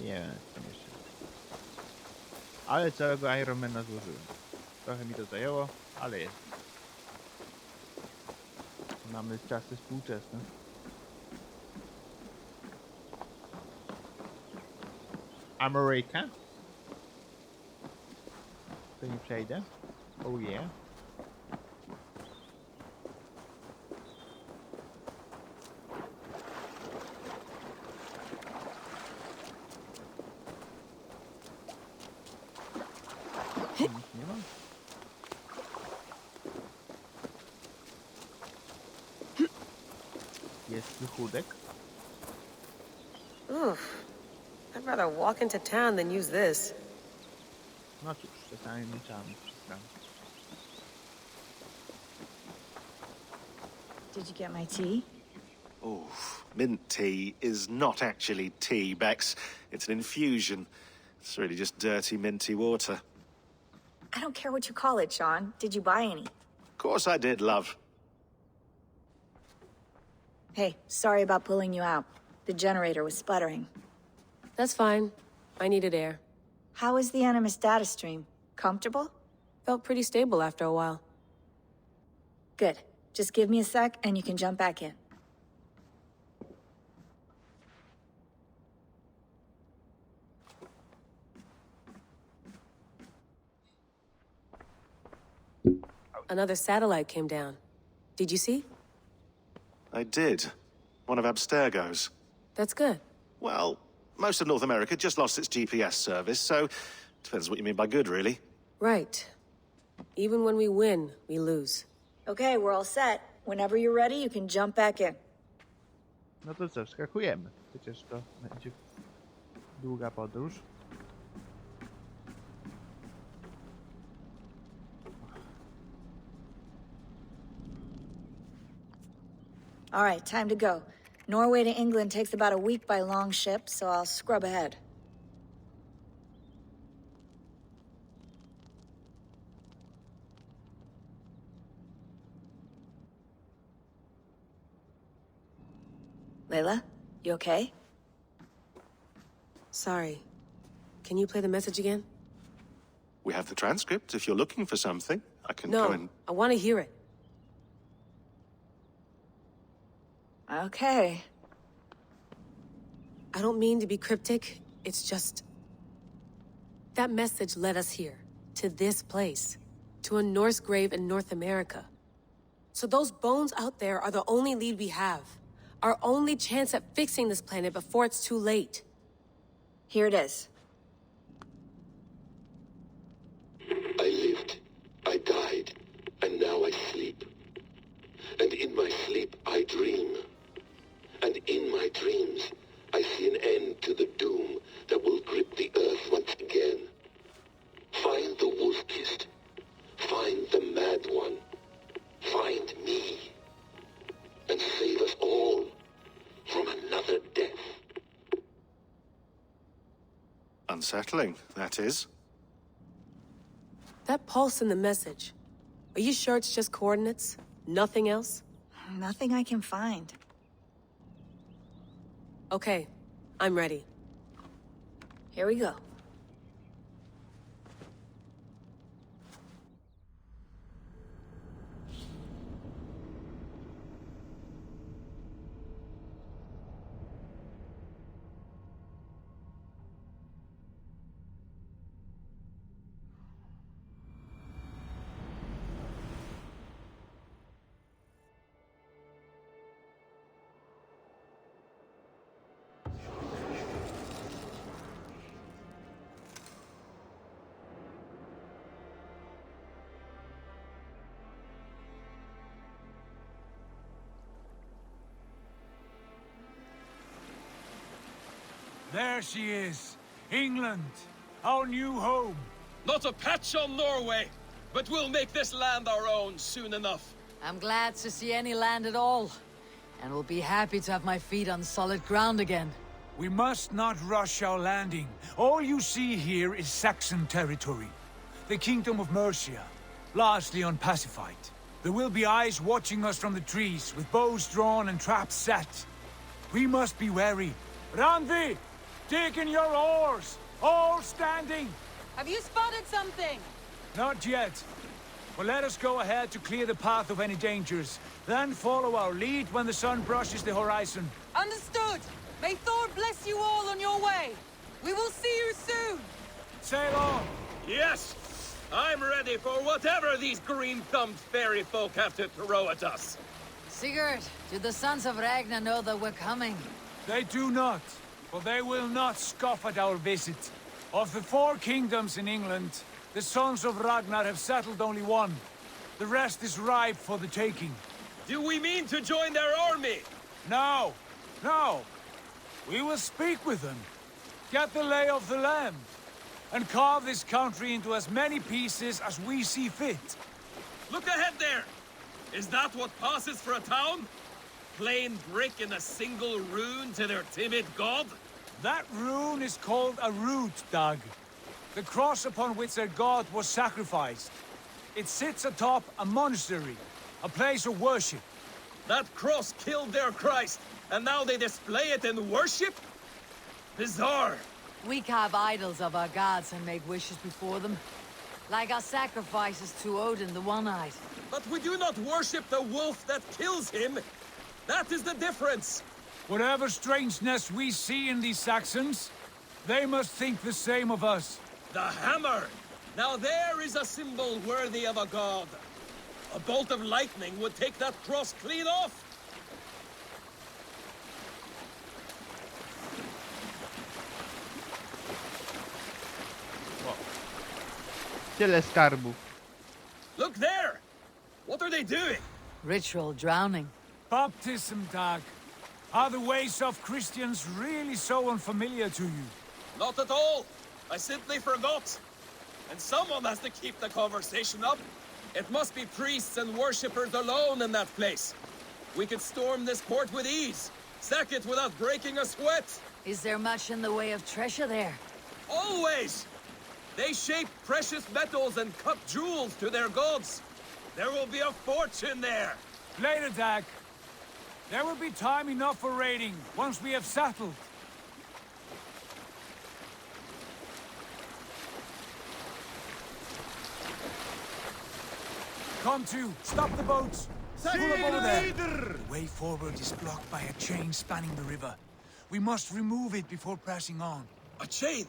Nie wiem, co tam jeszcze. Ale całego Ironmana złożyłem. Trochę mi to zajęło, ale jest. Mamy czasy współczesne. Ameryka? To nie przejdę. Oh yeah. Nic nie ma. Jest wychudek. Oof. I'd rather walk into town than use this. No cóż, czasami trzeba przyznam. Did you get my tea? Oh, mint tea is not actually tea, Bex. It's an infusion. It's really just dirty, minty water. I don't care what you call it, Sean. Did you buy any? Of course I did, love. Hey, sorry about pulling you out. The generator was sputtering. That's fine. I needed air. How was the Animus data stream? Comfortable? Felt pretty stable after a while. Good. Just give me a sec and you can jump back in. Another satellite came down. Did you see? I did. One of Abstergo's. That's good. Well, most of North America just lost its GPS service, so depends what you mean by good, really. Right. Even when we win, we lose. Okay, we're all set. Whenever you're ready, you can jump back in. No to co, skakujemy. Przecież to będzie długa podróż. All right, time to go. Norway to England takes about a week by long ship, so I'll scrub ahead. Layla, you okay? Sorry. Can you play the message again? We have the transcript. If you're looking for something, I can go and... No, I want to hear it. Okay. I don't mean to be cryptic. It's just... That message led us here. To this place. To a Norse grave in North America. So those bones out there are the only lead we have. Our only chance at fixing this planet before it's too late. Here it is. I lived, I died, and now I sleep. And in my sleep I dream. And in my dreams I see an end to the doom that will grip the earth once again. Find the wolf-kissed. Find the mad one. Find me. And save us all from another death. Unsettling, that is. That pulse in the message. Are you sure it's just coordinates? Nothing else? Nothing I can find. Okay, I'm ready. Here we go. There she is. England. Our new home. Not a patch on Norway, but we'll make this land our own soon enough. I'm glad to see any land at all. And will be happy to have my feet on solid ground again. We must not rush our landing. All you see here is Saxon territory. The Kingdom of Mercia, largely unpacified. There will be eyes watching us from the trees, with bows drawn and traps set. We must be wary. Randvi! Dig in your oars! All standing! Have you spotted something? Not yet. But let us go ahead to clear the path of any dangers. Then follow our lead when the sun brushes the horizon. Understood! May Thor bless you all on your way! We will see you soon! Sail on! Yes! I'm ready for whatever these green-thumbed fairy folk have to throw at us. Sigurd, do the sons of Ragnar know that we're coming? They do not, for they will not scoff at our visit. Of the 4 kingdoms in England, the sons of Ragnar have settled only one. The rest is ripe for the taking. Do we mean to join their army? No, no. We will speak with them. Get the lay of the land. and carve this country into as many pieces as we see fit. Look ahead there! Is that what passes for a town? Plain brick in a single rune to their timid god? That rune is called a root, Doug. The cross upon which their god was sacrificed. It sits atop a monastery, a place of worship. That cross killed their Christ, and now they display it in worship? Bizarre. We carve idols of our gods and make wishes before them. Like our sacrifices to Odin the One-Eyed. But we do not worship the wolf that kills him. That is the difference. Whatever strangeness we see in these Saxons, they must think the same of us. The hammer! Now there is a symbol worthy of a god. A bolt of lightning would take that cross clean off. Tyle skarbów. Look there! What are they doing? Ritual drowning. Baptism, Doug. Are the ways of Christians really so unfamiliar to you? Not at all. I simply forgot. And someone has to keep the conversation up. It must be priests and worshippers alone in that place. We could storm this port with ease. Sack it without breaking a sweat. Is there much in the way of treasure there? Always! They shape precious metals and cut jewels to their gods. There will be a fortune there. Later, Doug. There will be time enough for raiding, once we have settled. Come to, stop the boats! Pull up over there! The way forward is blocked by a chain spanning the river. We must remove it before pressing on. A chain?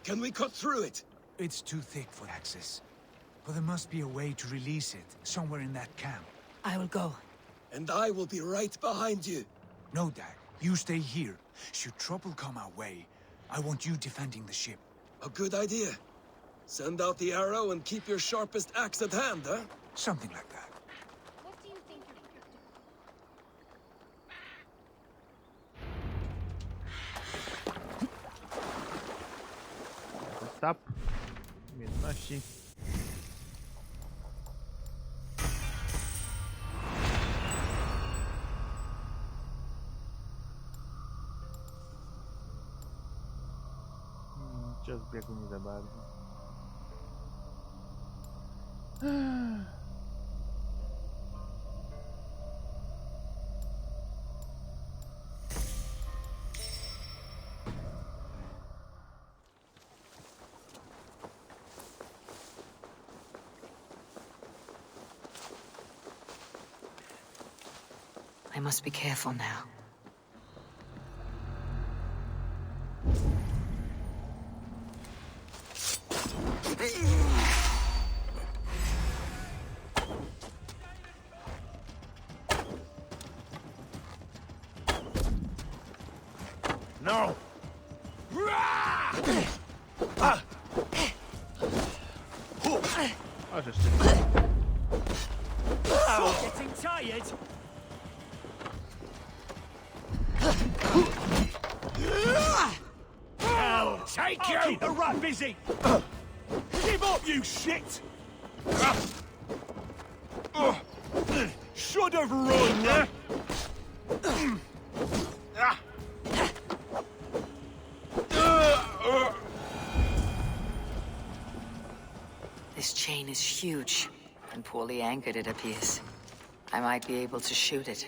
Can we cut through it? It's too thick for access. But there must be a way to release it, somewhere in that camp. I will go. And I will be right behind you. No, Dad. You stay here. Should trouble come our way, I want you defending the ship. A good idea. Send out the arrow and keep your sharpest axe at hand, huh? Something like that. Stop. Umiejętności. Czas biegu nie za bardzo. I must be careful now. No! O, żeż ty. Getting tired? Hell, take you! Keep the rat busy! Give up, you shit! Should have run! This chain is huge, and poorly anchored it appears. I might be able to shoot it.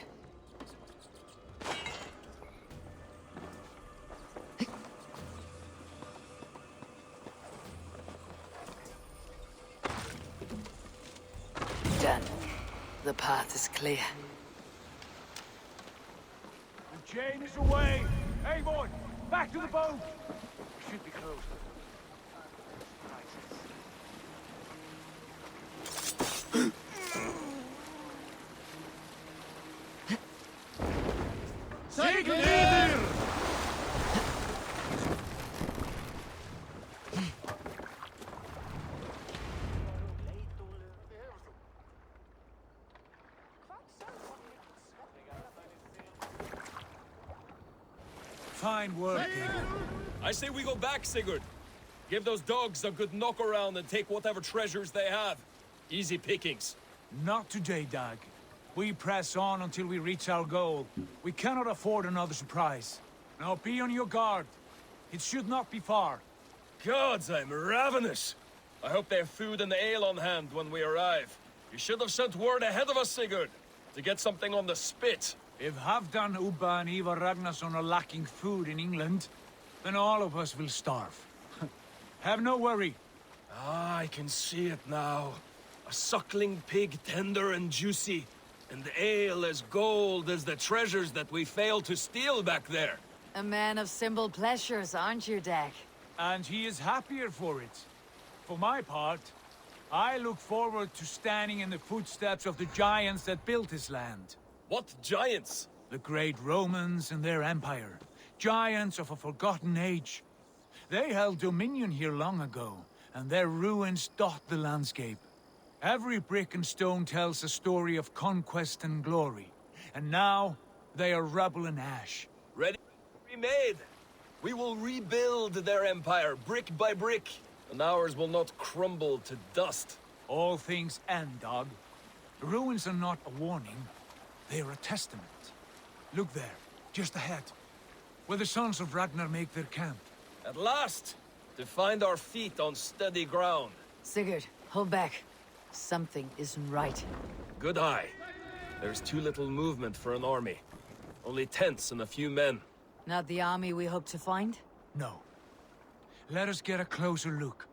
Done. The path is clear. The chain is away! Hey, boy! Back to the boat! We should be close. Take it easy! Fine work, David. I say we go back, Sigurd. Give those dogs a good knock around and take whatever treasures they have. Easy pickings. Not today, Dag. We press on until we reach our goal. We cannot afford another surprise. Now be on your guard. It should not be far. Gods, I'm ravenous. I hope they have food and ale on hand when we arrive. You should have sent word ahead of us, Sigurd, to get something on the spit. If Halfdan, Ubba and Ivar Ragnarsson are lacking food in England, then all of us will starve. Have no worry. Ah, I can see it now. A suckling pig, tender and juicy, and ale as gold as the treasures that we failed to steal back there. A man of simple pleasures, aren't you, Dag? And he is happier for it. For my part, I look forward to standing in the footsteps of the giants that built this land. What giants? The great Romans and their empire. Giants of a forgotten age. They held dominion here long ago, and their ruins dot the landscape. Every brick and stone tells a story of conquest and glory. And now, they are rubble and ash. Ready to be made. We will rebuild their empire, brick by brick, and ours will not crumble to dust. All things end, Dog. The ruins are not a warning. They are a testament. Look there, just ahead, where the sons of Ragnar make their camp. At last, to find our feet on steady ground. Sigurd, hold back. Something isn't right. Good eye. There's too little movement for an army. Only tents and a few men. Not the army we hope to find? No. Let us get a closer look.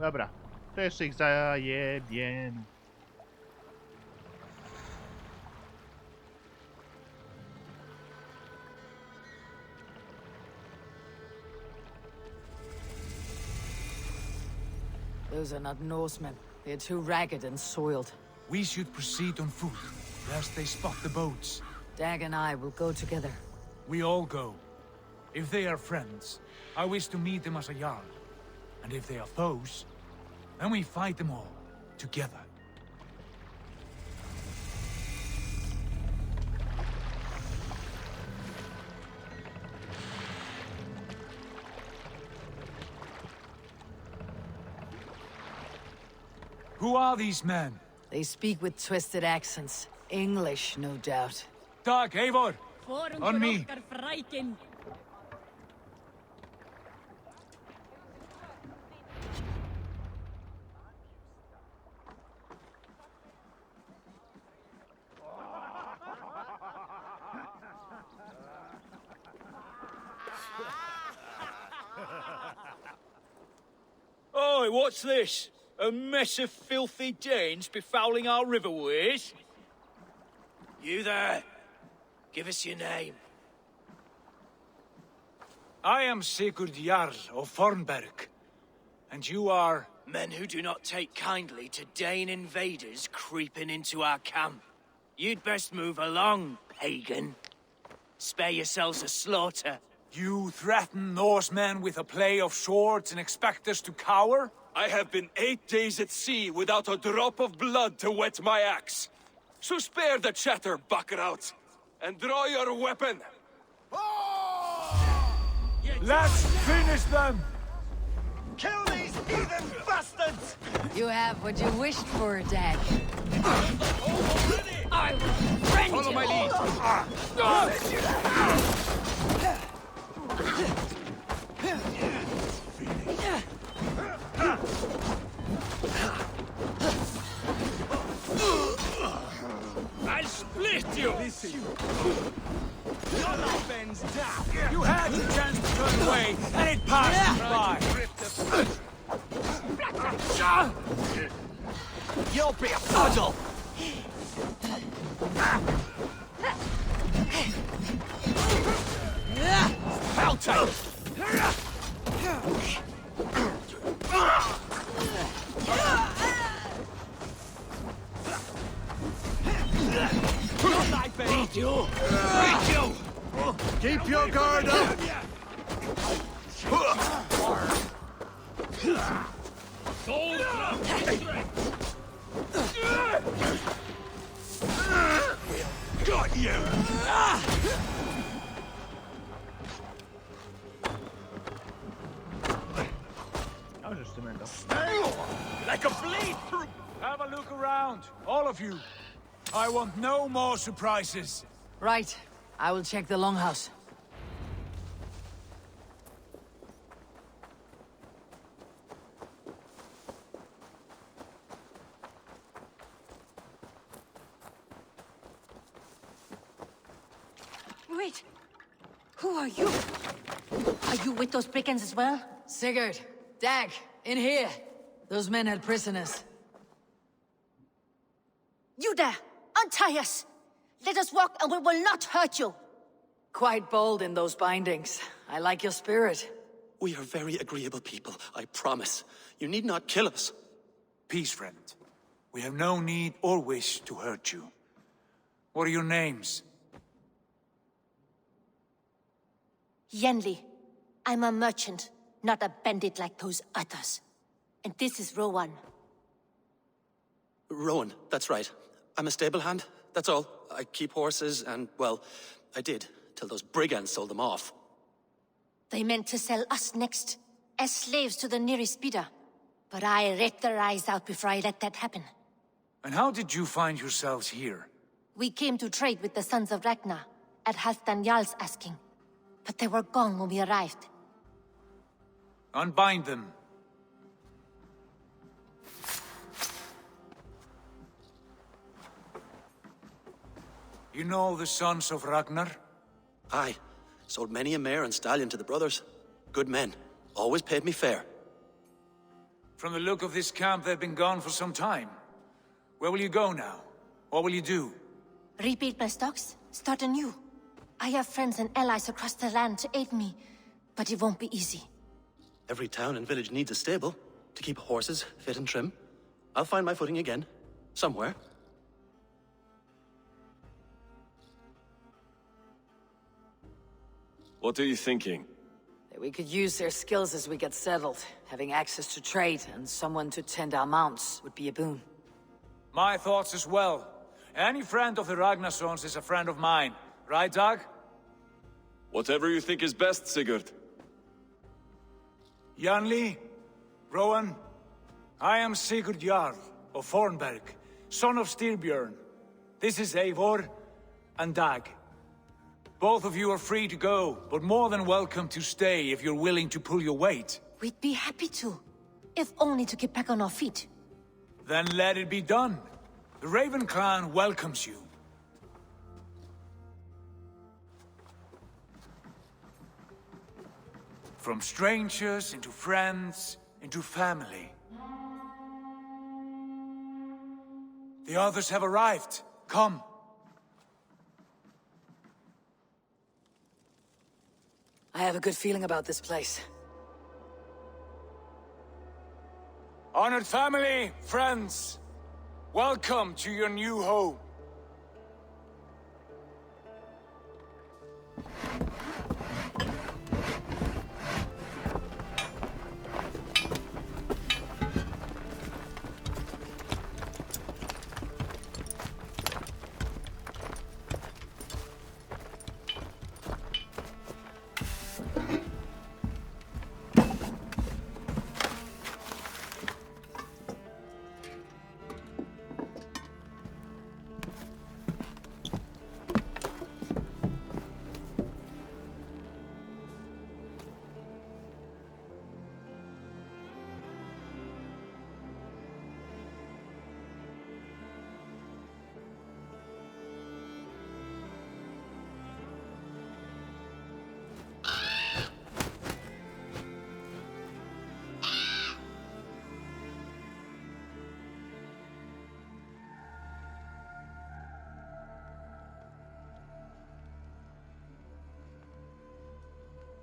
Dobra, też ich zajebiemy. Those are not Norsemen. They're too ragged and soiled. We should proceed on foot, lest they spot the boats. Dag and I will go together. We all go. If they are friends, I wish to meet them as a Jarl. And if they are foes, then we fight them all, together. Who are these men? They speak with twisted accents. English, no doubt. Dag, Eivor! On me! Oi, what's this? A mess of filthy Danes befouling our riverways? You there. Give us your name. I am Sigurd Jarl of Fornberg. And you are... Men who do not take kindly to Dane invaders creeping into our camp. You'd best move along, pagan. Spare yourselves a slaughter. You threaten Norsemen with a play of swords and expect us to cower? I have been 8 days at sea without a drop of blood to wet my axe. So spare the chatter, Buckerout, and draw your weapon. Let's finish them! Kill these heathen bastards! You have what you wished for, Dag. I will rend Follow my lead. I'll split you! Your life ends down! You had the chance to turn away, and it passed you by! You'll be a puddle! I'll take it! Beat you! Beat you! Keep your guard up! Got you! Lead! Have a look around, all of you. I want no more surprises. Right. I will check the longhouse. Wait! Who are you? Are you with those brigands as well? Sigurd, Dag, in here. Those men had prisoners. You there! Untie us! Let us walk and we will not hurt you! Quite bold in those bindings. I like your spirit. We are very agreeable people, I promise. You need not kill us. Peace, friend. We have no need or wish to hurt you. What are your names? Yenli. I'm a merchant, not a bandit like those others. And this is Rowan. Rowan, that's right. I'm a stable hand, that's all. I keep horses and, well, I did, till those brigands sold them off. They meant to sell us next, as slaves to the nearest bidder. But I ripped their eyes out before I let that happen. And how did you find yourselves here? We came to trade with the sons of Ragnar, at Halfdan Jarl's asking. But they were gone when we arrived. Unbind them. You know the sons of Ragnar? Aye. Sold many a mare and stallion to the brothers. Good men. Always paid me fair. From the look of this camp, they've been gone for some time. Where will you go now? What will you do? Rebuild my stocks, start anew. I have friends and allies across the land to aid me, but it won't be easy. Every town and village needs a stable to keep horses fit and trim. I'll find my footing again. Somewhere. What are you thinking? That we could use their skills as we get settled. Having access to trade and someone to tend our mounts would be a boon. My thoughts as well. Any friend of the Ragnarsons is a friend of mine. Right, Dag? Whatever you think is best, Sigurd. Janli, Rowan, I am Sigurd Jarl of Fornberg, son of Styrbjörn. This is Eivor and Dag. Both of you are free to go, but more than welcome to stay if you're willing to pull your weight. We'd be happy to, if only to get back on our feet. Then let it be done. The Raven clan welcomes you. From strangers into friends, into family. The others have arrived. Come. I have a good feeling about this place. Honored family, friends, welcome to your new home.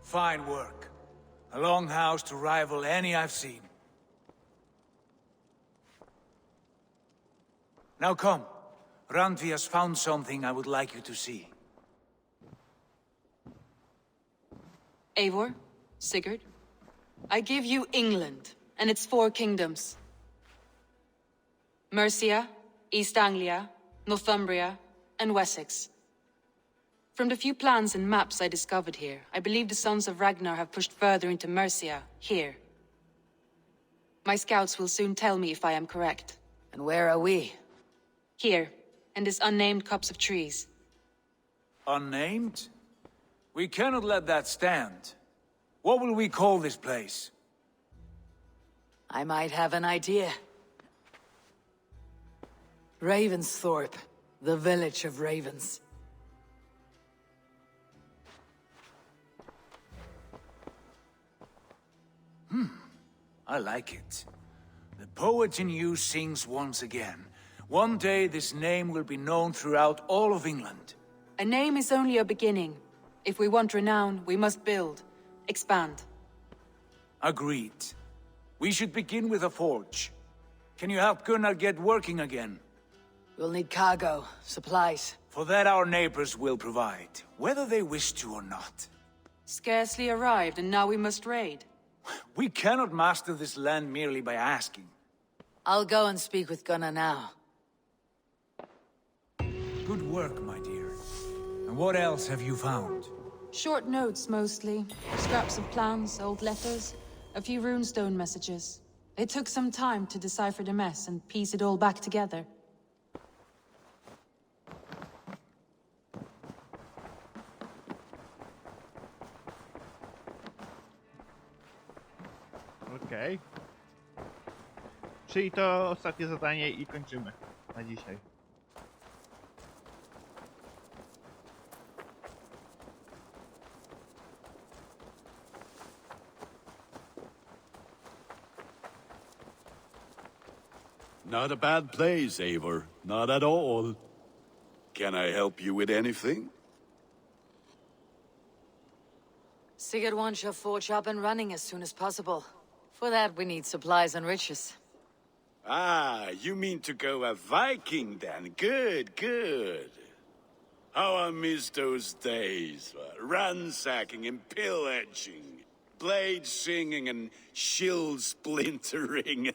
Fine work. A longhouse to rival any I've seen. Now come. Randvi has found something I would like you to see. Eivor, Sigurd, I give you England and its 4 kingdoms. Mercia, East Anglia, Northumbria, and Wessex. From the few plans and maps I discovered here, I believe the Sons of Ragnar have pushed further into Mercia, here. My scouts will soon tell me if I am correct. And where are we? Here, in this unnamed copse of trees. Unnamed? We cannot let that stand. What will we call this place? I might have an idea. Ravensthorpe, the village of ravens. I like it. The poet in you sings once again. One day this name will be known throughout all of England. A name is only a beginning. If we want renown, we must build, expand. Agreed. We should begin with a forge. Can you help Gunnar get working again? We'll need cargo, supplies. For that our neighbors will provide, whether they wish to or not. Scarcely arrived, and now we must raid. We cannot master this land merely by asking. I'll go and speak with Gunnar now. Good work, my dear. And what else have you found? Short notes, mostly. Scraps of plans, old letters, a few runestone messages. It took some time to decipher the mess and piece it all back together. Okej. Czyli to ostatnie zadanie i kończymy na dzisiaj. Not a bad place, Eivor. Not at all. Can I help you with anything? Sigurd wants your forge up and running as soon as possible. For that, we need supplies and riches. Ah, you mean to go a Viking then? Good, good. How I miss those days. Ransacking and pillaging. Blade singing and shield splintering.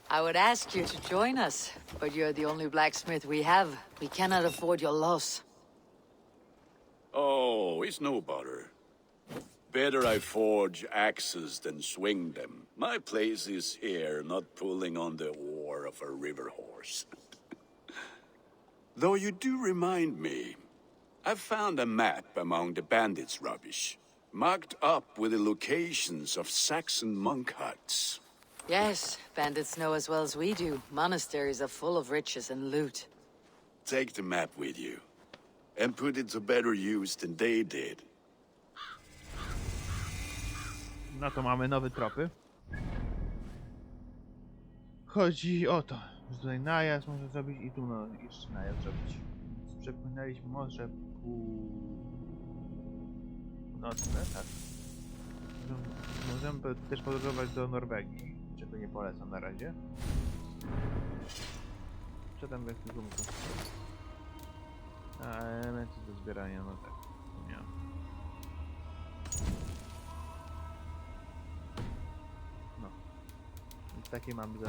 I would ask you to join us, but you're the only blacksmith we have. We cannot afford your loss. Oh, it's no bother. Better I forge axes than swing them. My place is here, not pulling on the oar of a river horse. Though you do remind me, I found a map among the bandits' rubbish, marked up with the locations of Saxon monk huts. Yes, bandits know as well as we do. Monasteries are full of riches and loot. Take the map with you, and put it to better use than they did. No to mamy nowe tropy. Chodzi o to, że tutaj najazd można zrobić i tu no, jeszcze najazd zrobić. Więc przepłynęliśmy Morze Północne, tak? Możemy też podróżować do Norwegii, czego nie polecam na razie. Co tam w ekwipunku? A, elementy do zbierania, no tak. Nie. No. Więc takie mamy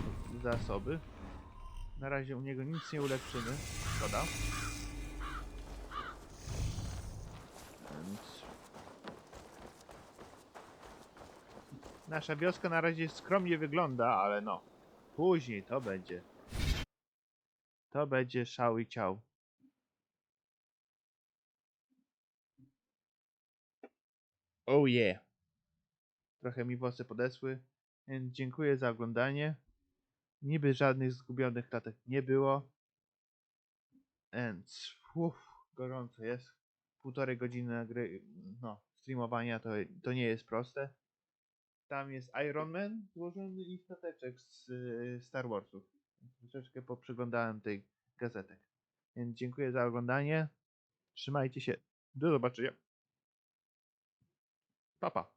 zasoby. Na razie u niego nic nie ulepszymy. Szkoda. Więc... Nasza wioska na razie skromnie wygląda, ale no. Później to będzie. To będzie szał i ciał. Oh yeah. Trochę mi włosy podesły, więc dziękuję za oglądanie. Niby żadnych zgubionych klatek nie było. Więc gorąco jest. 1,5 godziny gry, no, streamowania to nie jest proste. Tam jest Iron Man złożony i stateczek z Star Warsów. Troszeczkę poprzeglądałem tej gazetek. Więc dziękuję za oglądanie. Trzymajcie się. Do zobaczenia. Pa, pa.